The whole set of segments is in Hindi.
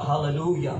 Hallelujah.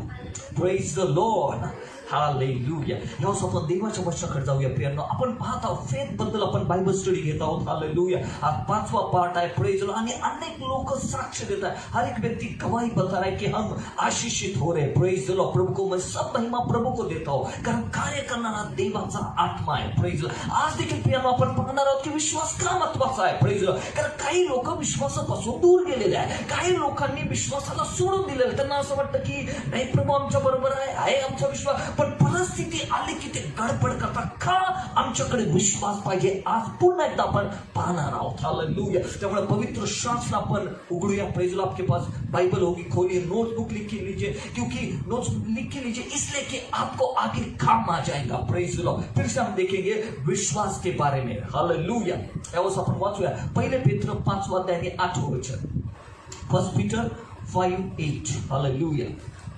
Praise the Lord. Hallelujah. यावेळेस आपण देवाच्या वचनाकडे जाऊया प्रियांनो. आपण पाहत आहोत फेथ बद्दल आपण बायबल स्टडी घेत आहोत. हालेलुया. हा 5वां पार्ट आहे. Praise the Lord. आणि अनेक लोक साक्ष्य देत आहेत. हर एक व्यक्ति गवाही बता रहा है कि हम आशीषित हो रहे. Praise the Lord. प्रभु को मैं सब महिमा प्रभु को देता हूं, कारण कार्य करणारा देवाचा आत्मा आहे. Praise the Lord. आज देखील प्रियांनो आपण पाहणार आहोत की विश्वास का महत्वाचा आहे. Praise the Lord. कारण काही लोक विश्वासापासून दूर गेलेले आहे. काही लोकांनी विश्वासाला सोडून दिलेलं. त्यांना असं वाटतं की नाही प्रभू आमच्या बरोबर आहे आमचा विश्वास. पण परिस्थिती आली की ते गडबड करतात. का? आमच्याकडे विश्वास पाहिजे. आज पुन्हा एकदा आपण पाहणार आहोत. हालेलुया. त्यामुळे पवित्र शास्त्र आपण उघडूया. Praise the Lord. आपके पास बाइबल होगी, खोलिए, नोटबुक लिख के लीजिए, क्योंकि नोट्स लिख के लीजिए इसलिए कि आपको आगे काम आ जाएगा. Praise the Lord. फिर से हम देखेंगे विश्वास के बारे में. हालेलुया. यावेळेस आपण वाचूया 1 पेत्र 5 अध्याय 8 वचन. 1 पीटर 5:8. हालेलुया.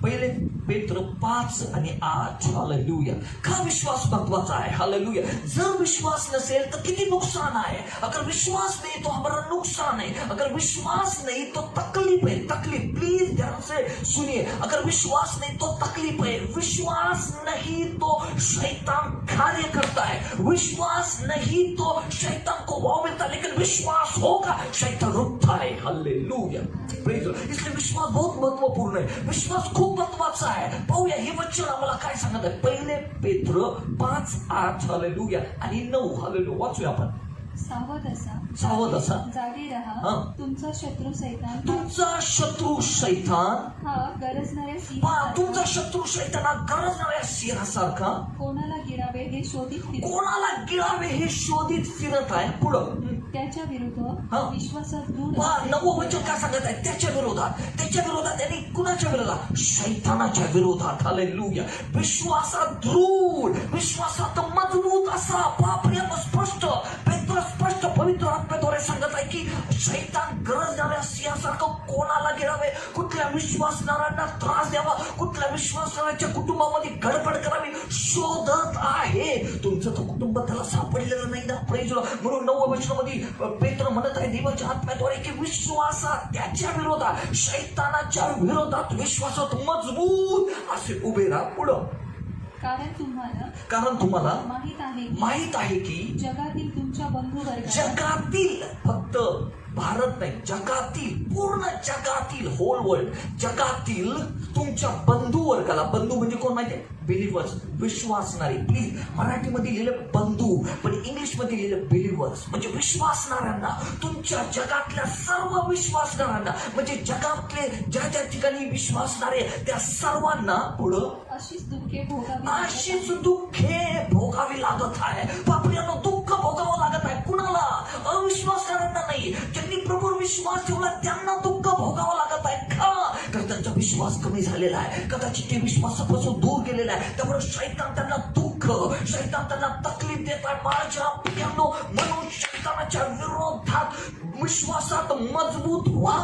1 पेत्र 5:8. हालेलुया. का विश्वास महत्वाचा आहे. हालेलुया. जर विश्वास नसेल तर किती नुकसान आहे. अगर विश्वास नहीं तो हमारा नुकसान है. अगर विश्वास नहीं तो तकलीफ है. तकलीफ. प्लीज ध्यान से सुनिए. अगर विश्वास नहीं तो तकलीफ है. विश्वास नहीं तो शैतान कार्य करता है. विश्वास नहीं तो शैतान को वाव मिलता है, लेकिन विश्वास होगा शैतान रुकता है. हालेलुया. Praise the Lord. इसलिए विश्वास बहुत महत्वपूर्ण है. विश्वास खूप महत्वाचा आहे. पाहूया हे वचन आम्हाला काय सांगत आहे. 1 पेत्र 5:8. हालेलुया आणि 9. हालेलुया. वाचूया आपण. सावध असा जागे राहा. तुमचा शत्रू शैतान हा गरजणाऱ्या सिंहासारखा. तुमचा शत्रू शैतान हा गरजणाऱ्या सिंहासारखा कोणाला गिळावे हे शोधित फिरत आहे. पुढं त्याच्या विरुद्ध विश्वासात दृढ. 9वं वचन काय सांगत आहे. त्याच्या विरोधात त्यांनी कुणाच्या विरोधात. शैतानाच्या विरोधात. हालेलुया. विश्वासात दृढ, विश्वासात मजबूत असा. बापरे. स्पष्ट पवित्र आत्म्याद्वारे सांगत आहे की शैतान गरजणाऱ्या सिंहासारखं कोणाला गिरावे, कुठल्या विश्वासणाऱ्यांना त्रास द्यावा, कुठल्या विश्वासणाऱ्याच्या कुटुंबामध्ये गडबड करावी शोधत आहे. तुमचं तर कुटुंब त्याला सापडलेलं नाही ना. Praise the Lord. म्हणून 9व्या वचनामध्ये पेत्र म्हणत आहे देवाच्या आत्म्याद्वारे की विश्वासात त्याच्या विरोधात, शैतानाच्या विरोधात विश्वासात मजबूत असे उभे राहा. पुढं. कारण तुम्हाला माहित आहे की जगातील तुमच्या बंधुवर्गात, जगातील फक्त भारत नाही, जगातील पूर्ण जगातील होल वर्ल्ड, जगातील तुमच्या बंधू वर्गाला. बंधू म्हणजे कोण माहितीये. बिलिव्हर्स. विश्वासणारे. प्लीज मराठीमध्ये लिहिलं बंधू, पण इंग्लिश मध्ये लिहिलं बिलिव्हर्स. म्हणजे विश्वासणाऱ्यांना. तुमच्या जगातल्या सर्व विश्वासणाऱ्यांना, म्हणजे जगातले ज्या ठिकाणी विश्वासणारे त्या सर्वांना पुढं अशीच दुःखे भोगावी लागत आहे. बापऱ्यांना दुःख भोगावं लागत आहे. कुणाला? अविश्वासणाऱ्यांना नाही. ज्यांनी प्रभूवर विश्वास ठेवला त्यांना दुःख भोगावं लागत आहे. का? कारण त्यांचा विश्वास कमी झालेला आहे. कदाचित ते विश्वासापासून दूर गेलेला आहे. त्यामुळे शैतान त्यांना दुःख, शैतान त्यांना तकलीफ देत आहे. माझ्या प्रियांनो, म्हणून शैतानाच्या विरोधात विश्वासात मजबूत व्हा.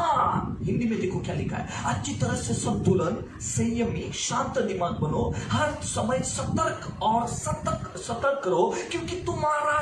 हिंदी में देखो क्या लिखा है. अच्छी तरह से संतुलन, संयमी, शांत दिमाग बनो. हर समय सतर्क और सतर्क करो, क्योंकि हमारा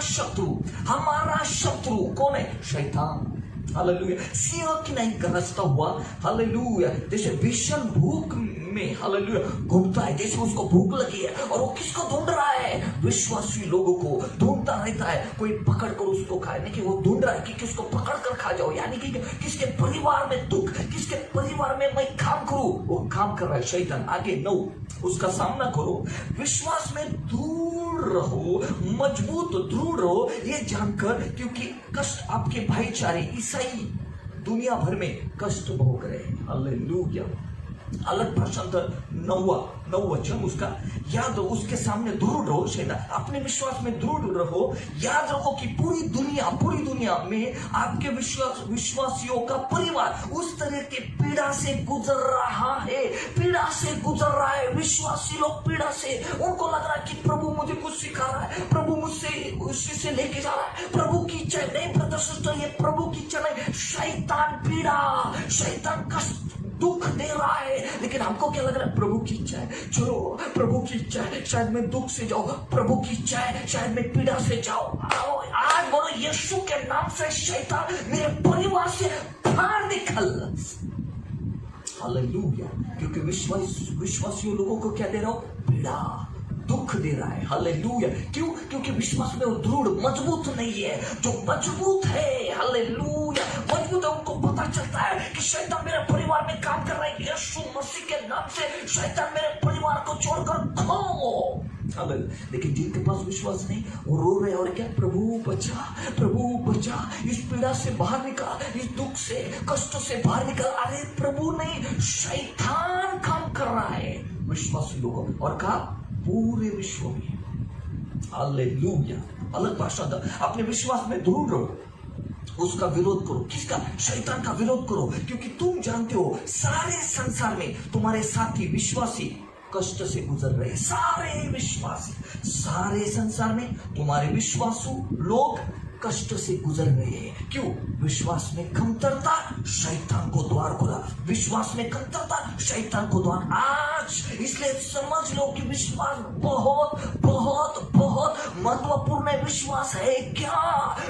शत्रु कौन है. शैतान. हालेलुया. सिंह की नहीं गरजता हुआ. हालेलुया. जैसे भीषण भूख में, हालेलुया, घूमता है. जैसे उसको भूख लगी है और वो किसको ढूंढ रहा है. विश्वासी लोगों को ढूंढता रहता है. कोई पकड़ कर उसको खाए, नहीं कि वो ढूंढ रहा है कि किसको पकड़ कर खा जाओ. यानी कि किसके परिवार में दुख, किसके परिवार में मैं काम करूं, वो काम कर रहा है शैतान. आगे 9. उसका सामना करो. विश्वास में दृढ़ रहो, मजबूत दृढ़ रहो, ये जानकर क्योंकि कष्ट आपके भाईचारे ईसाई दुनिया भर में कष्ट भोग रहे हैं. हालेलुया. अलग भाषांतर 9 वचन उसका. याद रहो, उसके सामने दृढ़ रहो. शैतान. अपने विश्वास में दृढ़ रहो. याद रखो कि पूरी दुनिया में आपके विश्वासियों का परिवार उस तरह के पीड़ा से गुजर रहा है. विश्वासी लोग पीड़ा से, उनको लग रहा है कि प्रभु मुझे कुछ सिखा रहा है, प्रभु मुझसे उसी से लेके जा रहा है. प्रभु की इच्छा नहीं ब्रदर, ये प्रभु की इच्छा नहीं. शैतान पीड़ा, शैतान कष्ट, दुख दे रहा है. लेकिन हमको क्या लग रहा है. प्रभु की इच्छा है. चलो, प्रभु की इच्छा है. शायद मैं दुख से जाऊं. प्रभु की इच्छा है शायद मैं पीड़ा से जाऊं. आज बोलो यीशु के नाम से शैतान मेरे परिवार से बाहर निकल. हालेलुया। क्योंकि विश्वासियों लोगों को क्या दे रहा हूं? पीड़ा, दुख दे रहा है। हालेलुया। क्यों? क्योंकि विश्वास में वो दृढ़ मजबूत नहीं है। जो मजबूत है, हालेलुया, मजबूत है, उनको पता चलता है कि शैतान मेरे परिवार में काम कर रहा है। यीशु मसीह के नाम से शैतान मेरे परिवार को छोड़कर खो। लेकिन जिनके पास विश्वास नहीं, वो रो रहे और क्या? प्रभु बचा, प्रभु बचा, इस पीड़ा से बाहर निकाल, इस दुख से, कष्ट से बाहर निकाल। अरे प्रभु नहीं, शैतान काम कर रहा है विश्वासी लोगों और कहा पूरे विश्व में। हालेलुया। अलग भाषा था, अपने विश्वास में दृढ़ रहो, उसका विरोध करो। किसका? शैतान का विरोध करो। क्योंकि तुम जानते हो सारे संसार में तुम्हारे साथी विश्वासी कष्ट से गुजर रहे। सारे विश्वासी, सारे संसार में तुम्हारे विश्वासु लोग कष्ट से गुजर रहे हैं। क्यों? विश्वास में कमतरता शैतान को द्वार खोला। विश्वास में कमतरता शैतान को द्वार आज। इसलिए समझ लो कि विश्वास बहुत बहुत बहुत महत्वपूर्ण है। विश्वास है क्या?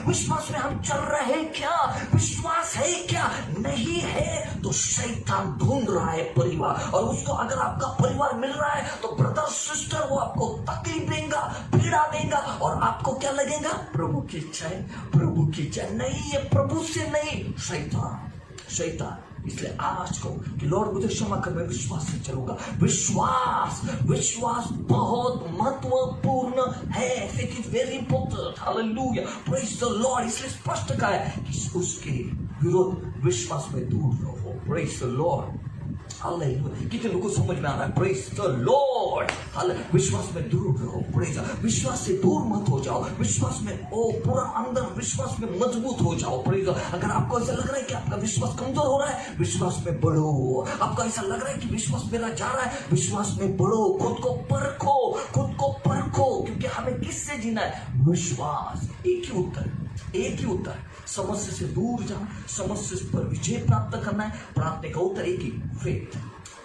विश्वास में हम चल रहे हैं क्या? विश्वास है क्या? नहीं है तो शैतान ढूंढ रहा है परिवार, और उसको अगर आपका परिवार मिल रहा है तो ब्रदर सिस्टर वो आपको तकलीफ देगा, पीड़ा देगा, और आपको क्या लगेगा? प्रभु की इच्छा है, प्रभु की इच्छा नहीं है, प्रभु से नहीं, शैतान, शैतान। इसलिए आज को कि लॉर्ड मुझे क्षमा कर, मैं विश्वास से चलूंगा। विश्वास, विश्वास बहुत महत्वपूर्ण है। It is very important. Hallelujah, praise the Lord. इसलिए स्पष्ट कहा है कि उसके विरोध विश्वास में दूर रहो। Praise the Lord. हालेलुया। कितने लोगों को समझ में आ रहा है? Praise the Lord. हालेलुया। विश्वास में दूर रहो। प्रेज, विश्वास से दूर मत हो जाओ। विश्वास में पूरा अंदर विश्वास में मजबूत हो जाओ। प्रेज। अगर आपको ऐसा लग रहा है कि आपका विश्वास कमजोर हो रहा है, विश्वास में बढ़ो। आपको ऐसा लग रहा है कि विश्वास मेरा जा रहा है, विश्वास में बढ़ो। खुद को परखो, खुद को परखो, क्योंकि हमें किससे जीना है? विश्वास। एक ही उत्तर, एक ही उत्तर, समस्या से दूर जाना, समस्या पर विजय प्राप्त करना है। प्रार्थना का उत्तर एक ही, फेथ,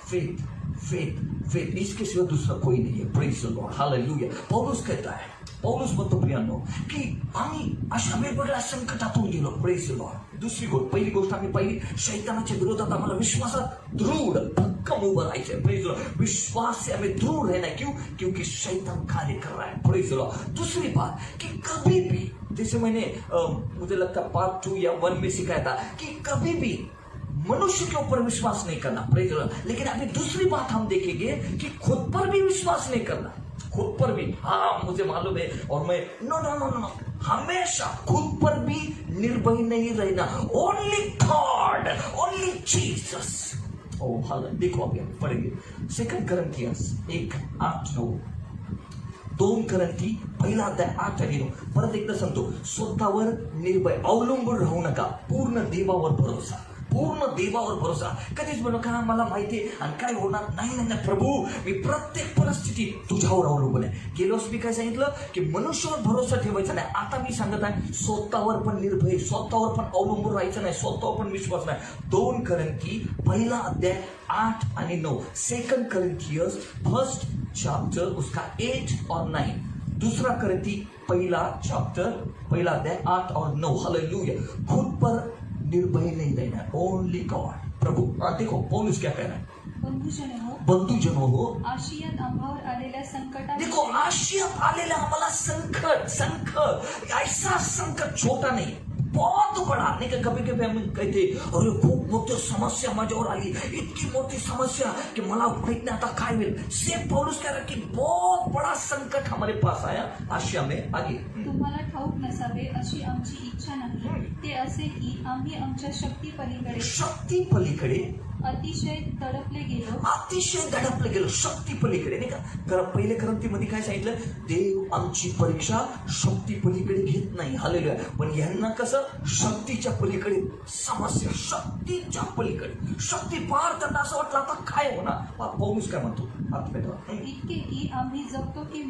फेथ, फेथ, फेथ। इसके सिवा दूसरा कोई नहीं है। Praise the Lord. हालेलुया। पौलुस कहता है, पौलुस म्हणतो प्रियांनो की आम्ही अशा वेगवेगळ्या संकटातून गेलो. Praise the Lord. दुसरी गोष्ट, पहिली गोष्ट आम्ही पाहिली, शैतानाच्या विरोधात आम्हाला विश्वासात दृढ भक्कम उभं राहायचंय. Praise the Lord. विश्वास से हमें दृढ़ रहना. क्यों? क्योंकि शैतान कार्य कर रहा है. Praise the Lord. दूसरी बात कि कभी भी, जैसे मैंने मुझे लगता है पार्ट 2 या 1 में सिखाया था कि कभी भी मनुष्य के ऊपर विश्वास नहीं करना. Praise the Lord. लेकिन अभी दूसरी बात हम देखेंगे कि खुद पर भी विश्वास नहीं करना. खुद पर भी, हाँ मुझे मालूम है और मैं, नो नो नो नो, हमेशा खुद पर भी निर्भय नहीं रहना. Only God, only Jesus. ओ हाल देखो, अभी हम पढ़ेंगे 2 Corinthians 1:8-9, 2 Corinthians 1:8-9. परत एकदा सांगतो, स्वतःवर निर्भय अवलंबून राहू नका, पूर्ण देवावर भरोसा, पूर्ण देवावर भरोसा. कधीच म्हणू का मला माहिती आहे आणि काय होणार नाही. नाही नाही प्रभू, मी प्रत्येक परिस्थिती तुझ्यावर अवलंबून आहे. गेलोच मी काय सांगितलं की मनुष्यावर भरोसा ठेवायचा नाही. आता मी सांगत आहे स्वतःवर पण निर्भय, स्वतःवर पण अवलंबून राहायचं नाही, स्वतःवर पण विश्वास नाही. 2 Corinthians 1:8-9. 2 Corinthians 1st chapter उसका 8 और 9. 2 Corinthians 1 chapter 1 8 और 9. हालेलुया. खुद पर निर्भय नहीं रहना, ओनली गॉड. प्रभु देखो पौलुस क्या कह रहा है, बंधुजनो हो, आशियात आम्हावर आलेल्या संकटात, देखो आशियात आलेला आम्हाला संकट ऐसा संकट छोटा नहीं, बहुत बड़ा. नहीं का कभी कभी हम कहते अरे खूप मोठी समस्या माझ्यावर आली, इतकी मोठी समस्या कि मला माहित नाही आता काय होईल. सेम पौलुस कह रहा कि बहुत बड़ा संकट हमारे पास आया, आशिया में आगे. तुम्हाला ठाऊक नसावे अशी आमची इच्छा नाही, ते असे की आम्ही आमच्या शक्ती पलीकडे अतिशय दडपले गेलो. शक्ती पलीकडे. नाही का पहिले ग्रंथीमध्ये काय सांगितलं, देव आमची परीक्षा शक्ती पलीकडे घेत नाही. हालेलुया. पण यांना कसं शक्तीच्या पलीकडे समस्या, शक्तीच्या पलीकडे, शक्ती पार त्यांना असं वाटलं आता काय होणार. पौलुस काय म्हणतो, इतके की आम्ही जगतो की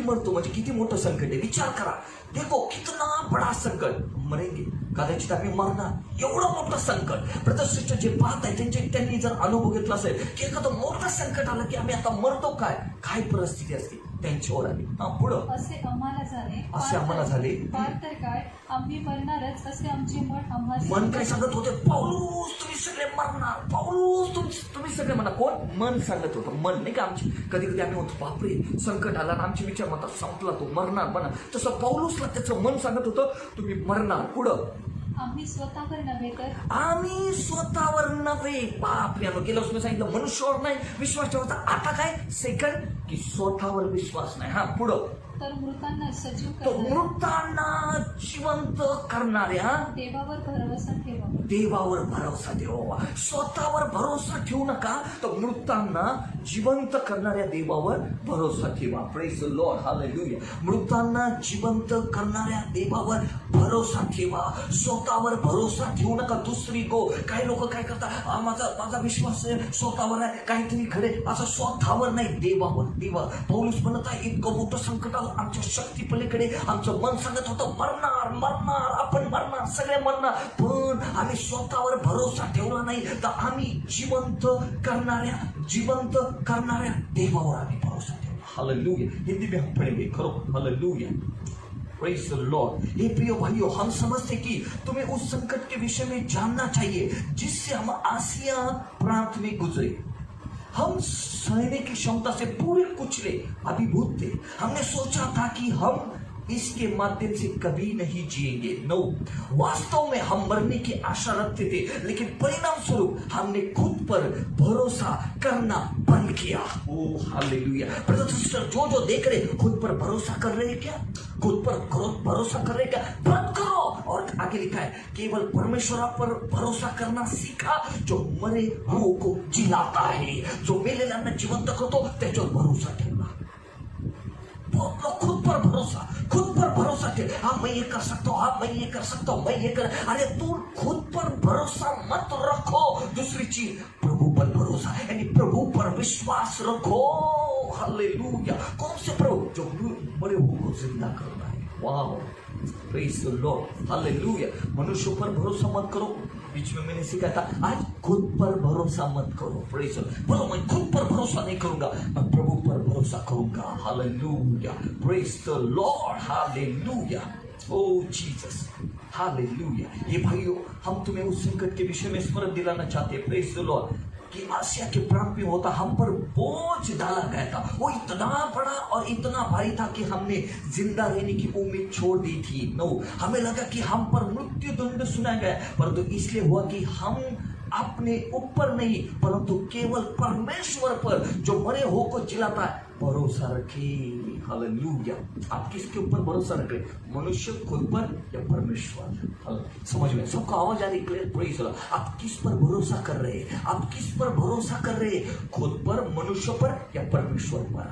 मरतो. म्हणजे किती मोठं संकट आहे. विचार करा, देखो कितना बड़ा संकट. मरेंगे, कदाचित आम्ही मरणार. एवढं मोठं संकट. प्रतिष्ठित जे पाहत आहे त्यांनी जर अनुभव घेतला असेल की एखादं मोठं संकट आलं की आम्ही आता मरतो, काय परिस्थिती असते. त्यांच्यावर आली. पुढं असे आम्हाला झाले फार तर काय आम्ही मरणारच असे आमचे मन काय सांगत होते, पौलुस तुम्ही सगळे मरणार, पौलुस तुम्ही सगळे म्हणा. कोण? मन सांगत होतं. मन नाही का आमची, कधी कधी आम्ही म्हणतो बापरे संकट आला ना आमचे विचार म्हणतात संपला तो मरणार म्हणा, तसं पौलुसला त्याचं मन सांगत होतं तुम्ही मरणार. पुढं आम्ही स्वतःवर नव्हे. बापरे, गेल्या वर्षी मी सांगितलं मनुष्यावर नाही विश्वास ठेवायचा. आता काय सेकंड की स्वतःवर विश्वास नाही. पुढं तर मृतांना जिवंत करणाऱ्या देवावर भरोसा ठेवा. स्वतःवर भरोसा ठेवू नका, तर मृतांना जिवंत करणाऱ्या देवावर भरोसा ठेवा. प्रेज द लॉर्ड, हालेलुया. मृतांना जिवंत करणाऱ्या देवावर भरोसा ठेवा. स्वतःवर भरोसा ठेवू नका. दुसरी काही लोक काय करतात, माझा विश्वास स्वतःवर आहे, काहीतरी घडे, असं स्वतःवर नाही, देवा. पौलुस म्हणत आहे इतकं मोठं संकट आमच्या शक्ती पलीकडे आमचं मन सांगत होतं मरणार, आपण मरणार, सगळे मरणार, पण आम्ही स्वतःवर भरोसा ठेवला नाही, तर आम्ही जिवंत करणाऱ्या देवावर आम्ही भरोसा ठेवला. हालेलुया. हिंदी में हम पढ़ेंगे, करो हालेलुया. Praise the Lord. हे प्रिय भाइयों, हम समझते कि तुम्हें उस संकट के विषय में जानना चाहिए जिससे हम आसिया प्रांत में गुजरे. हम सहने की क्षमता से पूरे कुचले, अभिभूत थे. हमने सोचा था कि हम इसके माध्यम से कभी नहीं जिएंगे. नो, वास्तव में हम मरने की आशा रखते थे, लेकिन परिणाम स्वरूप हमने खुद पर भरोसा करना बंद किया. ओ हालेलुया. ब्रदर सिस्टर, जो देख रहे खुद पर भरोसा कर रहे हैं क्या? खुद पर भरोसा कर रहे क्या? बंद करो. और आगे लिखा है केवल परमेश्वर पर भरोसा करना सीखा जो मरे हुओं को जिलाता है. जो मेलेल्यांना जिवंत करतो त्याच्यावर भरोसा ठेवला. बहुत लोग खुद पर भरोसा ठेव. मैं ये कर सकता हूँ, मैं ये कर. अरे तू खुद पर भरोसा मत रखो. दूसरी चीज, प्रभु पर भरोसा, यानी प्रभु पर विश्वास रखो. हालेलुया. कौन से प्रभु? जो मरे हुए को जिंदा करना है. वाह, प्रेज द लॉर्ड, हालेलुया. मनुष्य पर भरोसा मत करो. बीच में मैंने सिखाया था आज खुद पर भरोसा मत करो. प्रेज बोलो, मैं खुद पर भरोसा नहीं करूंगा, मैं प्रभु पर भरोसा करूंगा. Hallelujah. Praise the Lord, hallelujah. O Jesus, hallelujah. ये भाइयों, हम तुम्हें उस संकट के विषय में स्मरण दिलाना चाहते हैं. प्रेज द लॉर्ड कि आसिया के प्रांत में होता हम पर बोझ डाला गया था. वो इतना बड़ा और इतना भारी था कि हमने जिंदा रहने की उम्मीद छोड़ दी थी. नो, हमें लगा कि हम पर मृत्यु दंड सुनाया गया, परंतु इसलिए हुआ कि हम अपने ऊपर नहीं परंतु केवल परमेश्वर पर जो मरे हो को जिलाता है भरोसा रखे. हालेलुया. आप किसके ऊपर भरोसा रख रहे? मनुष्य खुद पर या परमेश्वर? समझ में सबका आवाज आ रही? क्लियर? Praise the Lord. आप किस पर भरोसा कर रहे हैं? आप किस पर भरोसा कर रहे हैं? खुद पर, मनुष्य पर या परमेश्वर पर?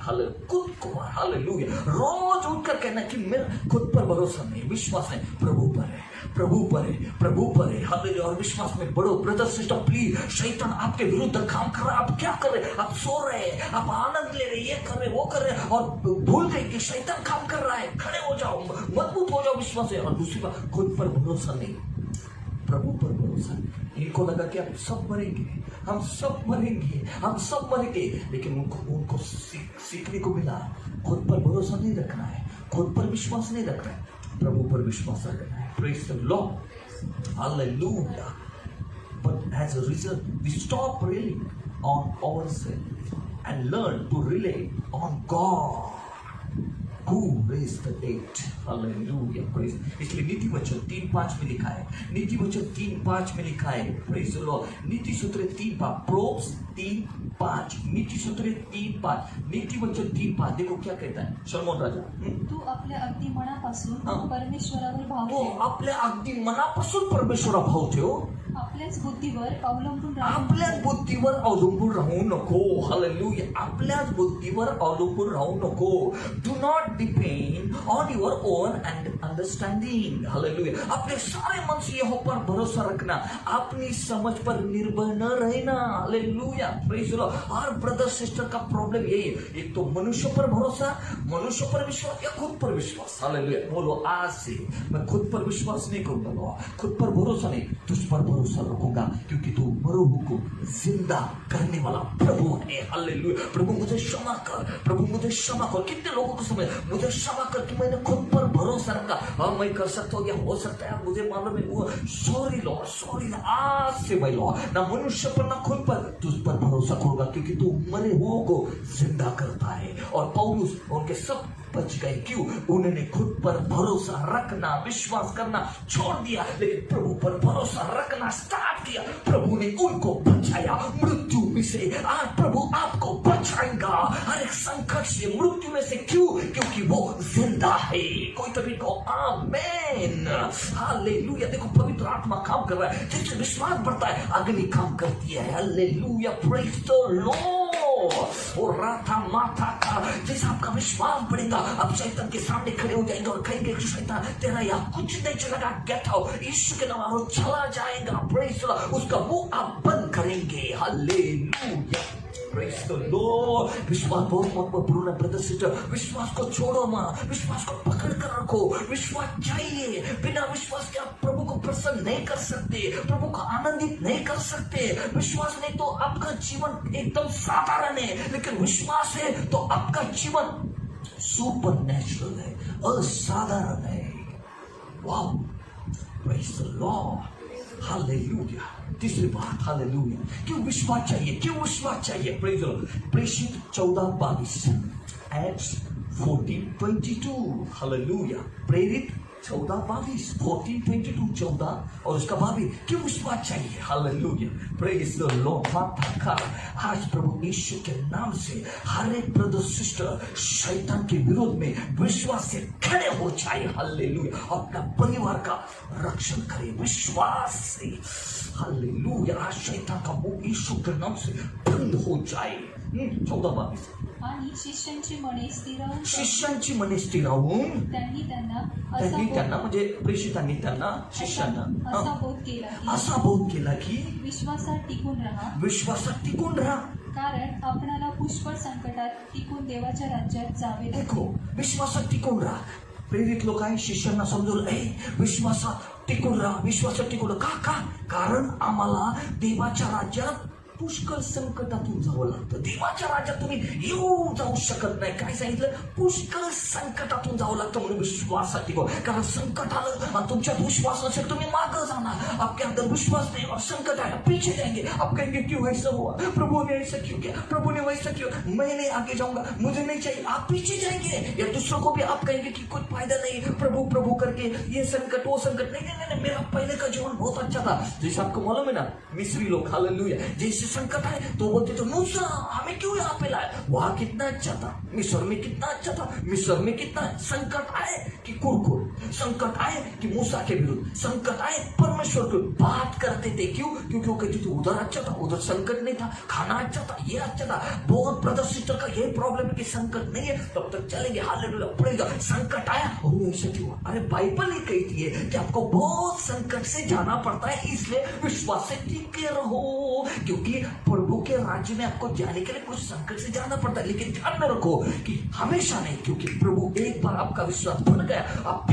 हालेलुया. रोज उठकर कहना कि मेरा खुद पर भरोसा नहीं, विश्वास नहीं, प्रभु पर है. हालेलुया. और विश्वास में बढ़ो. ब्रदर सिस्टर प्लीज, शैतान आपके विरुद्ध काम कर रहा है. आप क्या कर रहे हैं? आप सो रहे हैं, आप आनंद ले रहे हैं, ये कर रहे, वो कर रहे, और भूल गए कि शैतान काम कर रहा है. खड़े हो जाओ, मजबूत हो जाओ विश्वास से. और दूसरी बात, खुद पर भरोसा नहीं, प्रभु पर भरोसा. इनको लगा कि हम सब मरेंगे, लेकिन उनको सीखने को मिला खुद पर भरोसा नहीं रखना है, खुद पर विश्वास नहीं रखना है, प्रभु पर विश्वास रखना है. Praise the Lord. Hallelujah. But as a result, we stop relying on ourselves and learn to rely on God who raised the dead. Hallelujah. Praise. इसलिए नीति वचन 3:5 में लिखा है. नीति वचन 3:5 में लिखा है. Praise the Lord. नीति सूत्र 3:5. Proverbs 3:5. नीति सूत्र 3:5. नीति वचन 3:5. देखो क्या कहता है शलोमोन राजा. तू आपल्या अगदी मनापासून परमेश्वरावर भाव ठेव. आपल्या अगदी मनापासून परमेश्वरावर भाव ठेव. आपल्याच बुद्धीवर अवलंबून राहू नको. हालेलुया. आपल्याच बुद्धीवर अवलंबून राहू नको. Do not depend on your own understanding. Hallelujah. अपने सारे मन से यहोवा पर भरोसा रखना, अपनी समझ पर निर्भर न रहना. हालेलुया. Praise the Lord. और ब्रदर सिस्टर का प्रॉब्लम यही है, एक तो मनुष्य पर भरोसा, मनुष्य पर विश्वास या खुद पर विश्वास. हालेलुया. बोलो आज से मैं खुद पर विश्वास नहीं करूंगा, खुद पर भरोसा नहीं, तुझ पर भरोसा रखूंगा, क्योंकि तू मरे हुए को जिंदा करने वाला प्रभु है। हालेलुया। प्रभु मुझे क्षमा कर, प्रभु मुझे क्षमा कर। कितने लोगों को समझ, मुझे क्षमा कर कि मैंने खुद पर भरोसा रखा। हाँ मैं कर सकता हूँ, या हो सकता है मुझे मालूम है वो, सॉरी लॉर्ड, सॉरी। आज से भाई लॉर्ड, ना मनुष्य पर ना खुद पर, तुझ पर भरोसा करूंगा, क्योंकि तू मरे हुए को जिंदा करता है। और पौलुस उनके सब बच गए, क्यों? उन्होंने खुद पर भरोसा रखना, विश्वास करना छोड़ दिया, लेकिन प्रभु पर भरोसा रखना स्टार्ट किया। प्रभु ने उनको बचाया मृत्यु में से। आज प्रभु आपको बचाएगा हर एक संकट से, मृत्यु में से। क्यों? क्योंकि वो जिंदा है। कोई तभी को आमेन, हालेलुया। देखो पवित्र आत्मा काम कर रहा है, जैसे विश्वास बढ़ता है अग्नि काम करती है। Hallelujah, praise the Lord. और राथा माथा का जैसा आपका विश्वास बढ़ेगा, आप शैतान के सामने खड़े हो जाएंगे और कहेंगे कि शैतान तेरा यहाँ कुछ नहीं चलेगा, गेट आउट। यीशु के नाम वो चला जाएगा, प्रेज द लॉर्ड। उसका मुंह आप बंद करेंगे। Hallelujah, praise the Lord. विश्वास बहुत महत्वपूर्ण है ब्रदर सिस्टर। विश्वास को छोड़ो मत, विश्वास को पकड़ कर रखो। विश्वास चाहिए, बिना विश्वास के आप प्रभु को प्रसन्न नहीं कर सकते, प्रभु को आनंदित नहीं कर सकते। विश्वास नहीं तो आपका जीवन एकदम साधारण है, लेकिन विश्वास है तो आपका जीवन सुपर नेचुरल है, असाधारण है। वाह, प्रेज द लॉर्ड, हालेलुया। तीसरी बात, हालेलुया, क्यों विश्वास चाहिए? क्यों विश्वास चाहिए? Praise the Lord. प्रेषित 14:22, एक्ट्स 14:22, हालेलुया। प्रेरित 14:22, 14:22, 14 और उसका 22। क्यों विश्वास चाहिए? Hallelujah, praise the Lord. आज प्रभु यीशु के नाम से हर एक ब्रदर सिस्टर शैतान के विरोध में विश्वास से खड़े हो जाए। हालेलुया, अपना परिवार का रक्षण करे विश्वास से। हालेलुया, आज शैतान का मुंह यीशु के नाम से बंद हो जाए। 14:22। आणि शिष्यांची मने स्थिरावून, शिष्यांची मने स्थिरावून त्यांनी त्यांना म्हणजे प्रेषितांनी त्यांना शिष्यांना असा बोध केला की विश्वासात टिकून राहा, विश्वासात टिकून राहा, कारण आपणाला पुष्कळ संकटात टिकून देवाच्या राज्यात जावे लागेल. देखो विश्वासात टिकून राहा. प्रेरित लोक आहे शिष्यांना समजवलं, विश्वासात टिकून राहा, विश्वासात टिकून राहा. का? कारण आम्हाला देवाच्या राज्यात पुष्कळ संकटातून जावं लागतं. देवाच्या राज्यात तुम्ही येऊ जाऊ शकत नाही. काय सांगितलं? पुष्कळ संकटातून जावं लागतं, म्हणून विश्वासात टिकवा. कारण संकट आलं आणि तुमच्यात विश्वास नसेल, तुम्ही मागं जाणार. आपके अंदर विश्वास नहीं और संकट आया, पीछे जाएंगे. आप कहेंगे क्यों ऐसा हुआ, प्रभु ने ऐसा क्यों किया, प्रभु ने वैसा क्यों, मैं नहीं आगे जाऊंगा, मुझे नहीं चाहिए. आप पीछे जाएंगे, या दूसरों को भी आप कहेंगे कि कुछ फायदा नहीं, प्रभु प्रभु करके ये संकट वो संकट. नहीं, मेरा पहले का जीवन बहुत अच्छा था. जैसे आपको मालूम है ना, मिस्री लोग, हालेलुया, जैसे संकट आए तो बोलते थे मूसा हमें क्यों यहाँ पे लाया, वहां कितना अच्छा था, मिस्र में कितना अच्छा था, मिस्र में कितना. संकट आए कि कुरकुर, संकट आए कि मूसा के विरुद्ध, संकट आए परमेश्वर को बात करते थे. क्यों? क्योंकि वो कहते थे उधर अच्छा था, उधर संकट नहीं था, खाना अच्छा था, ये अच्छा था. बहुत ब्रदर सिस्टर का ये प्रॉब्लम है कि संकट नहीं है, तब तक चलेंगे, हालेलुया पड़ेगा. संकट आया और ऐसा क्यों? अरे बाइबल ही कहती है कि आपको बहुत संकट से जाना पड़ता है, इसलिए विश्वास से टिके रहो. क्योंकि प्रभु के राज्य में आपको जाने के लिए कुछ संकट से जाना पड़ता है, लेकिन ध्यान में रखो कि हमेशा नहीं. क्योंकि प्रभु एक बार आपका विश्वास बन गया, आप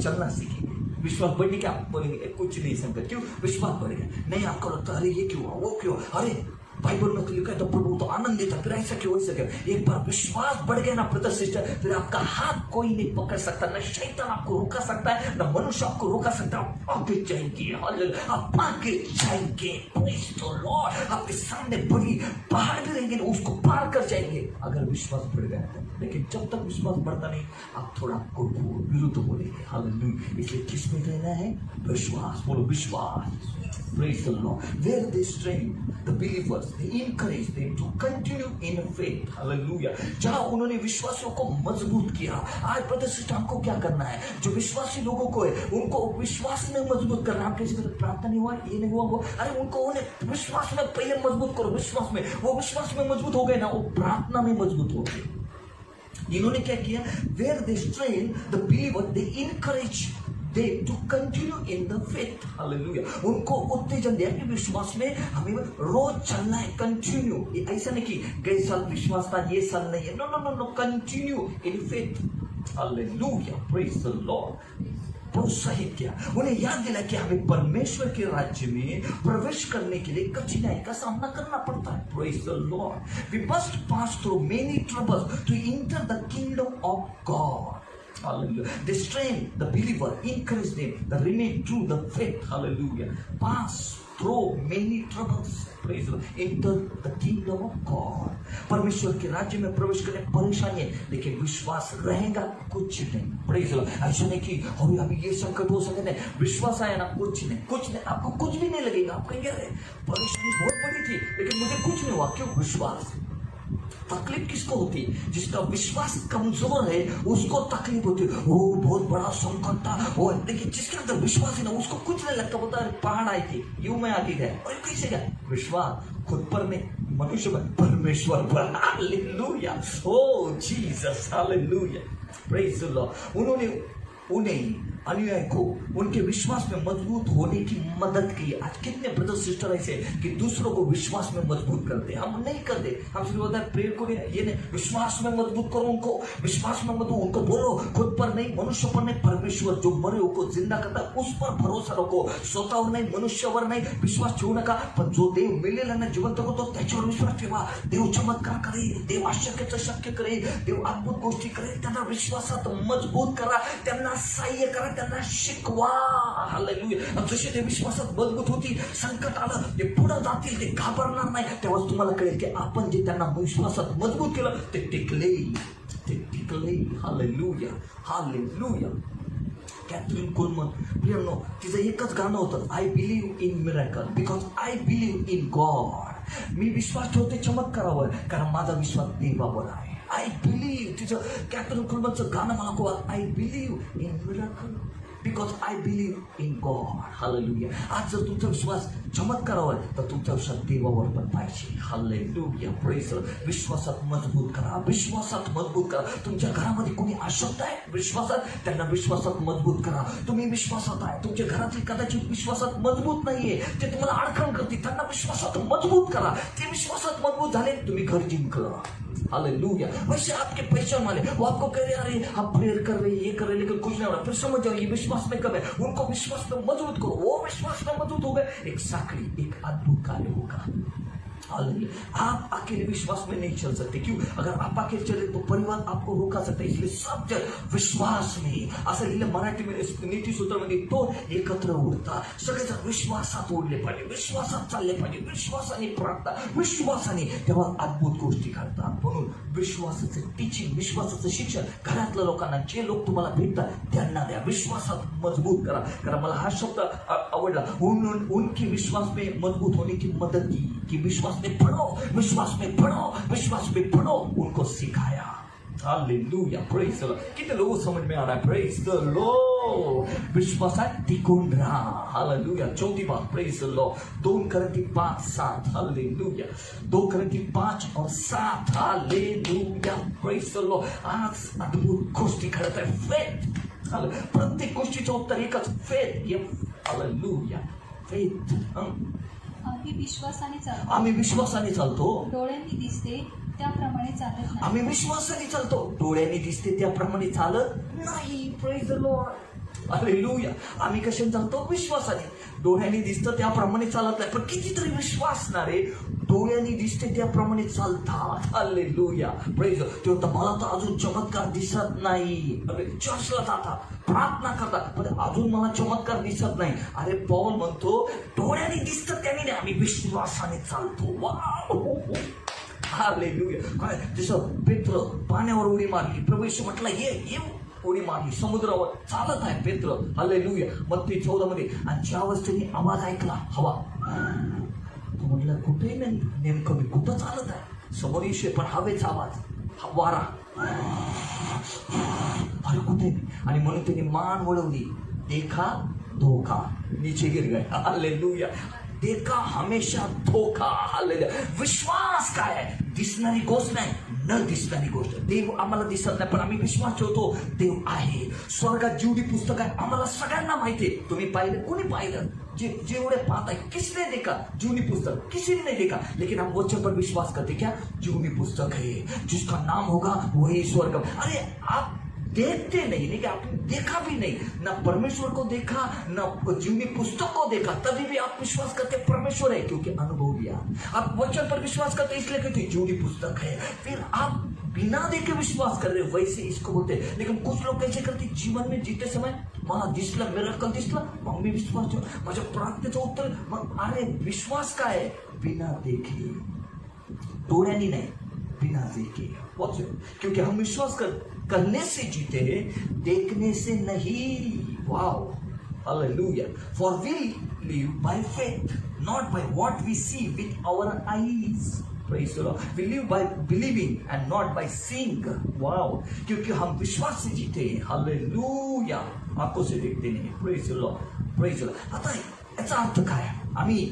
चलना सीखेंगे. विश्वास बढ़ने के आप बोलेंगे कुछ नहीं संकट. क्यों? विश्वास बढ़ गया. नहीं आपको लगता अरे ये क्यों, वो क्यों, अरे बाइबल में तो लिखा है तो प्रभु तो आनंद देता, फिर ऐसा क्यों, ऐसा क्यों. एक बार विश्वास बढ़ गया ना ब्रदर सिस्टर, फिर आपका हाथ कोई नहीं पकड़ सकता, न शैतान आपको रोका सकता है, न मनुष्य आपको रोका सकता है. आप आगे जाएंगे, आप आगे जाएंगे. Praise the Lord. आपके सामने बड़ी पहाड़ भी रहेंगे, उसको पार कर जाएंगे अगर विश्वास बढ़ गया है. लेकिन जब तक विश्वास बढ़ता नहीं, आप थोड़ा विरुद्ध बोलेंगे. हालेलुया. इसलिए किसमें रहना है? विश्वास. बोलो विश्वास. Praise the Lord. Where they strengthen the believers, they encourage them to continue in faith. Hallelujah. जहाँ उन्होंने विश्वासियों को मजबूत किया. आज ब्रदर सिस्टर हमको क्या करना है? जो विश्वासी लोगों को है उनको विश्वास में मजबूत करना. आप किसी को प्रार्थना नहीं हुआ, ये नहीं हुआ, वो अरे उनको उन्हें विश्वास में पहले मजबूत करो. विश्वास में, वो विश्वास में मजबूत हो गए ना, वो प्रार्थना में मजबूत हो गए. इन्होंने क्या किया? Where they strengthen the believer, they encourage they to continue in the faith. Hallelujah. उनको उत्तेजन दिया कि विश्वास में हमें रोज चलना है. कंटिन्यू. ऐसा नहीं कि गए साल विश्वास था, ये साल नहीं है. No no no no, continue in faith. Hallelujah. Praise the Lord. प्रोत्साहित किया, उन्हें याद दिला कि हमें परमेश्वर के राज्य में प्रवेश करने के लिए कठिनाई का सामना करना पड़ता है. Praise the Lord. We must pass through many troubles to enter the kingdom of God. Hallelujah. They strengthen the believer, encourage them, they remain true the faith. Hallelujah. Pass through many troubles. Praise the Lord. Enter the kingdom of God. परमेश्वर के राज्य में प्रवेश करने परेशानी है, लेकिन विश्वास रहेगा कुछ नहीं. Praise the Lord. ऐसा नहीं कि अभी ये संकट हो सके, नहीं, विश्वास आया ना कुछ नहीं, आपको कुछ भी नहीं लगेगा. आप कहेंगे अरे परेशानी बहुत बड़ी थी लेकिन मुझे कुछ नहीं हुआ. क्यों? विश्वास. तकलीफ किसको होती है? जिसका विश्वास कमजोर है उसको तकलीफ होती है. वो बहुत बड़ा संकट था वो, लेकिन जिसके अंदर विश्वास है ना उसको कुछ नहीं लगता. बोलता है पहाड़ आई थी यूं मैं आगे गया, और कैसे गया? विश्वास खुद पर नहीं, मनुष्य पर, परमेश्वर पर. Hallelujah. O Jesus. Hallelujah. Praise the Lord. उन्हें अनुयायी को उनके विश्वास में मजबूत होने की मदद की. आज कितने ब्रदर सिस्टर ऐसे कि दूसरों को विश्वास में मजबूत करते. हम नहीं करते. हम सिर्फ होता है प्रेयर को ये नहीं, विश्वास में मजबूत करो उनको, विश्वास में मजबूत उनको बोलो. खुद पर नहीं, मनुष्य पर नहीं, परमेश्वर जो मरे को जिंदा करता है उस पर भरोसा रखो. स्वतःवर नाही, मनुष्यावर नाही विश्वास ठेवू नका. पण जो देव मिळेला ना जिवंत होतो त्याच्यावर विश्वास ठेवा. देव चमत्कार करेल, देव आश्चर्याचं शक्य करेल, देव अद्भुत गोष्टी करेल. त्यांना विश्वासात मजबूत करा, त्यांना सहाय्य करा, त्यांना शिकवा. हालेलुया. जसे ते विश्वासात मजबूत होती, संकट आलं ते पुढे जातील, ते घाबरणार नाही. तेव्हा तुम्हाला कळेल की आपण जे त्यांना विश्वासात मजबूत केलं ते टिकले. हालेलुया. हालेलुया. कॅथरीन कोलमन प्रियांनो, तिचं एकच गाणं होतं, I believe in miracle because I believe in God. मी विश्वास ठेवते चमत्कारावर कारण माझा विश्वास देवावर आहे. I believe. तिचं कॅथरीन कोलमनचं गाणं मला खूप, आय believe in miracle because I believe in God. Hallelujah. आज जर तुमचा विश्वास चमत्कारावर तर तुमचा विश्वास देवावर पण पाहिजे. हालेलुया. प्रेज. विश्वासात मजबूत करा, विश्वासात मजबूत करा. तुमच्या घरामध्ये कोणी अशक्त आहे विश्वासात, त्यांना विश्वासात मजबूत करा. तुम्ही विश्वासात आहे, तुमच्या घरातली कदाचित विश्वासात मजबूत नाहीये, ते तुम्हाला अडचण करते, त्यांना विश्वासात मजबूत करा. ते विश्वासात मजबूत झाले, तुम्ही घर जिंकलं. हालेलुया. वैसे आपके पहचान वाले वो आपको कह रहे अरे हम प्रेयर कर रहे ये कर रहे लेकिन कुछ नहीं हो रहा, फिर समझ जाओ ये विश्वास में कम है. उनको विश्वास में मजबूत करो. वो विश्वास में मजबूत हो गए, एक साखड़ी, एक अद्भुत कार्य होगा. आप अकेले विश्वास में नहीं चल सकते. क्यों? अगर आप अकेले चले तो परिवार आपको रोका सकता है. इसलिए सब जन विश्वास में, असं लिहिलं मराठी मध्ये नीती सूत्रामध्ये, तो एकत्र उडता. सगळेजण विश्वासात उडले पाहिजे, विश्वासात चालले पाहिजे, विश्वासाने प्रार्थना, विश्वासाने, तेव्हा अद्भुत गोष्टी घडतात. म्हणून विश्वासाचं टीचिंग, विश्वासाचं शिक्षण घरातल्या लोकांना, जे लोक तुम्हाला भेटतात त्यांना द्या. विश्वासात मजबूत करा. कारण मला हा शब्द आवडला, उनकी विश्वास में मजबूत होने की मदद की विश्वास में पढ़ो, विश्वास में पढ़ो, विश्वास में पढ़ो, उनको सिखाया. हालेलुया. Praise the Lord. कितने लोगों को समझ में आ रहा है? Praise the Lord. विश्वासात टिकून राहा. हालेलुया. चौथी बात, praise the Lord. 2 Corinthians 5:7. Hallelujah. 2 Corinthians 5 और 7. हालेलुया. Praise the Lord. आज अद्भुत गोष्टी घडत आहे. फेथ. प्रत्येक गोष्टीचं उत्तर एकच, फेथ. हालेलुया. फेथ. आम्ही विश्वासाने चालतो. डोळ्यांनी दिसते त्याप्रमाणे चालत नाही. आम्ही विश्वासाने चालतो, डोळ्यांनी दिसते त्याप्रमाणे चालत नाही. Praise the Lord. हालेलुया. आम्ही कशाने चालतो? विश्वासाने. डोळ्यांनी दिसतं त्याप्रमाणे चालत नाही. पण कितीतरी विश्वासणारे डोळ्यांनी दिसते त्याप्रमाणे चालतात. हालेलुया. प्रेज. ते होतं मला तर अजून चमत्कार दिसत नाही. अरे चर्चला जातात, प्रार्थना करतात, पण अजून मला चमत्कार दिसत नाही. अरे पौल म्हणतो डोळ्यांनी दिसतं त्याने नाही, आम्ही विश्वासाने चालतो. वाव. हालेलुया. काय जसं पेत्र पाण्यावर उडी मारली, प्रभू येशू म्हटलं ये उडी मारली, समुद्रावर चालत आहे पेत्र. हालेलुया. मत्ती 14 मध्ये, आणि ज्यावेळेस त्यांनी आवाज ऐकला हवा, तो म्हटलं कुठे नाही, नेमकं मी कुठं चालत आहे? समोर येशू पण हवेचा आवाज, वारा, अरे कुठे? आणि म्हणून त्यांनी मान वळवली, देखा धोका, नीचे गिर गए. हालेलुया. देखा हमेशा धोका. हालेलुया. विश्वास काय आहे? दिसणारी गोष्ट नाही, न दिसणारी गोष्ट. देव आम्हाला दिसत नाही पण आम्ही विश्वास ठेवतो देव आहे. स्वर्गात जीवनी पुस्तक आहे, आम्हाला सगळ्यांना माहिती आहे. तुम्ही पाहिलं, कोणी पाहिलं? जेवढे पाहता है, किसने देखा जीवनी पुस्तक? किसी ने नहीं देखा, लेकिन हम वचन पर विश्वास करते. क्या? जीवनी पुस्तक है, जिसका नाम होगा वही स्वर्ग. अरे आप देखते नहीं कि आपने देखा भी नहीं, ना परमेश्वर को देखा, ना जीवनी पुस्तक को देखा, तभी भी आप विश्वास करते परमेश्वर है, क्योंकि अनुभव लिया। आप वचन पर विश्वास करते इसलिए कहते जीवनी पुस्तक है, फिर आप बिना देखे विश्वास कर रहे हो, वैसे इसको बोलते हैं। लेकिन कुछ लोग कैसे करते, जीवन में जीते समय मला दिसलं, मिराकल दिसलं, मग मी विश्वास ठेव, माझ्या प्रार्थनेचं उत्तर, मग अरे विश्वास काय आहे? बिना देखे, डोळ्यांनी नहीं, बिना देखे। क्योंकि हम विश्वास करने से जीते हैं, देखने से नहीं। Wow, hallelujah. For we live by faith, not by what we see with our eyes. Praise the Lord. We live by believing and not by seeing. Wow. क्योंकि हम विश्वास से जीते हैं। हालेलुया। आंखों से देखते नहीं। Praise the Lord. Praise the Lord. आता याचा अर्थ काय? आम्ही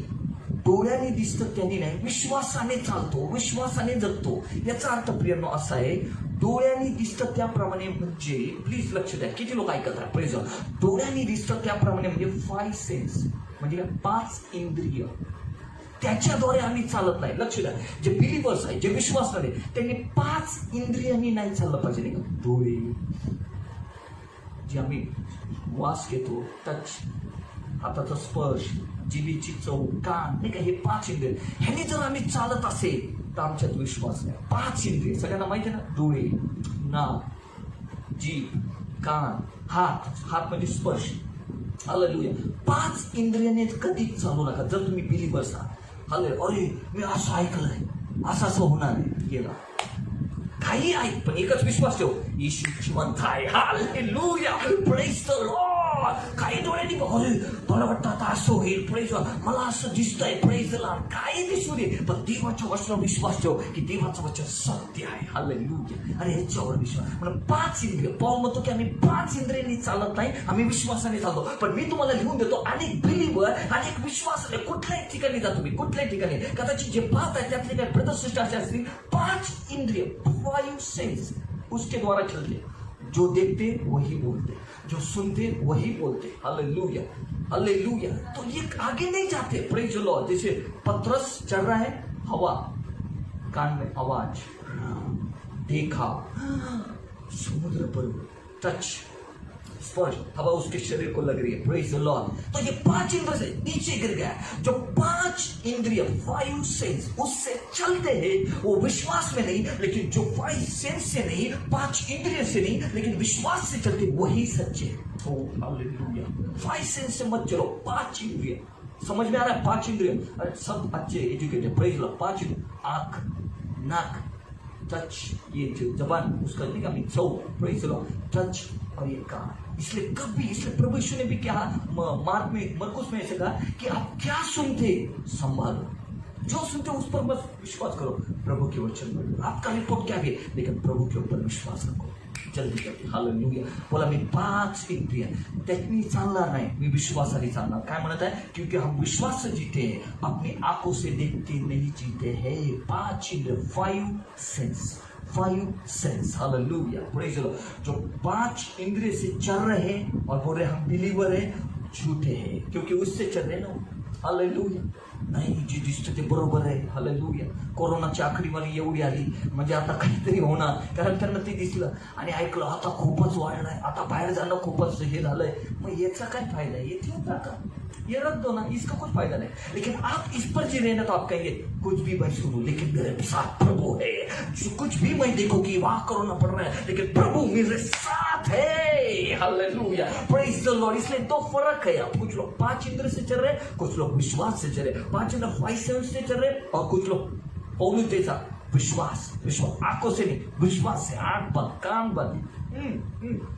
डोळ्याने दिसतं त्यांनी नाही, विश्वासाने चालतो, विश्वासाने जगतो। याचा अर्थ प्रियांनो असा आहे, डोळ्याने दिसतं त्याप्रमाणे म्हणजे, प्लीज लक्ष द्या, किती लोक ऐकत आहे? Praise God. डोळ्याने दिसतं त्याप्रमाणे म्हणजे 5 सेन्स, म्हणजे 5 इंद्रिय, त्याच्याद्वारे आम्ही चालत नाही। लक्ष द्या, जे बिलीवर्स आहे, जे विश्वास आहे, त्यांनी 5 इंद्रियांनी नाही चाललं पाहिजे, नाही का? डोळे, जे आम्ही वास घेतो, टच, हाताचा स्पर्श, जिभेची चव, कान, नाही का, हे 5 इंद्रिय, ह्याने जर आम्ही चालत असेल तर आमच्यात विश्वास नाही। 5 इंद्रिय सगळ्यांना माहिती आहे ना? डोळे, नाक, जीभ, कान, हात म्हणजे स्पर्श। हालेलुया। 5 इंद्रियाने कधीच चालू नका जर तुम्ही बिलीवर्स आहात। अरे मी असं ऐकलंय, असं होणार आहे, गेला काही ऐक, पण एकच विश्वास ठेव, येशू जिवंत आहे। Hallelujah, praise the Lord. काही डोळ्यांनी अरे मला वाटतं आता असं होईल, प्रेज, मला असं दिसतंय, प्रेज द लॉर्ड, काही दिसू दे, पण देवाच्या वचनावर विश्वास ठेव की देवाचं वचन सत्य आहे। हालेलुया। अरे याच्यावर विश्वास, म्हणून 5 इंद्रिय, पौल म्हणतो की आम्ही 5 इंद्रियांनी चालत नाही, आम्ही विश्वासाने चालतो। पण मी तुम्हाला लिहून देतो, अनेक बिलीवर, अनेक विश्वासाने कुठल्याही ठिकाणी जा तुम्ही, कुठल्याही ठिकाणी कदाचित जे पाहत आहे त्यातले काही ब्रदर्स असे असतील, 5 इंद्रिय, 5 सेंस उसके द्वारा चलते। जो देखते वही बोलते, जो सुनते वही बोलते। Hallelujah, hallelujah. तो ये आगे नहीं जाते। Praise the Lord. जैसे पतरस चल रहा है, हवा, कान में आवाज, देखा, समुद्र पर टच, स्पर्श, हवा उसके शरीर को लग रही है। Praise the Lord. तो ये 5 इंद्रिय से नीचे गिर गया। जो 5 इंद्रिय, 5 सेंस, उससे चलते हैं, वो विश्वास में नहीं, लेकिन जो 5 सेंस से नहीं, 5 इंद्रिय से नहीं, लेकिन विश्वास से चलते, वही सच्चे। ओ हालेलुया। 5 सेंस से मत चलो, 5 इंद्रिय। समझ में आ रहा है? 5 इंद्रिय। अरे सब अच्छे एजुकेटेड, प्रेज द लॉर्ड। 5 आंख, नाक, टच, ये जो जबान उसका नहीं का चौ, प्रेज द लॉर्ड, टच, और ये कान। इसलिए कभी, इसलिए प्रभु यीशु ने भी कहा, मार्क में, मरकुस में ऐसे कहा कि आप क्या सुनते संभालो, जो सुनते उस पर बस विश्वास करो। प्रभु के वचन में आपका रिपोर्ट क्या भी, लेकिन प्रभु के ऊपर विश्वास रखो। जल्दी जल्दी। हालेलुया। बोला मी 5 इंद्रिय, त्यातनी चालणार नाही, मी विश्वासाने चालणार। काय म्हणत आहे? क्योंकि हम विश्वास से जीते हैं, अपनी आंखों से देखते नहीं जीते हैं। 5 इंद्रिय, 5 sense, 5 sense. Hallelujah, praise the Lord. जो 5 इंद्रिय से चल रहे हैं और बोल रहे हम बिलीवर है, झूठे हैं, क्योंकि उससे चल रहे ना। हालेलुया। नाही, जी दिसतं ते बरोबर आहे। हालेलुया। कोरोनाची आकडेवारी एवढी आली म्हणजे आता काहीतरी होणार, कारण त्यांना ते दिसलं आणि ऐकलं, आता खूपच वाढलाय, आता बाहेर जाणं खूपच हे झालंय, मग याचा काय फायदा है? ये क्यों का ये रख दो ना, इसका कुछ फायदा नहीं। लेकिन आप इस पर जी रहे ना, तो आप कहेंगे कुछ भी मैं सुनूं, लेकिन मेरे साथ प्रभु है। जो कुछ भी मैं देखो कि वहां कोरोना पड़ रहा है, लेकिन प्रभु मेरे साथ है। Hallelujah, praise the Lord. इसलिए 2 फर्क है। आप कुछ लोग 5 इंद्रिय से चल रहे, कुछ लोग विश्वास से चल रहे। 5 इंद्रिय 5 सेंस से चल रहे, और कुछ लोग पौलुस जैसा विश्वास, विश्वास आंखों से नहीं, विश्वास से, आंख बंद, कान बंद,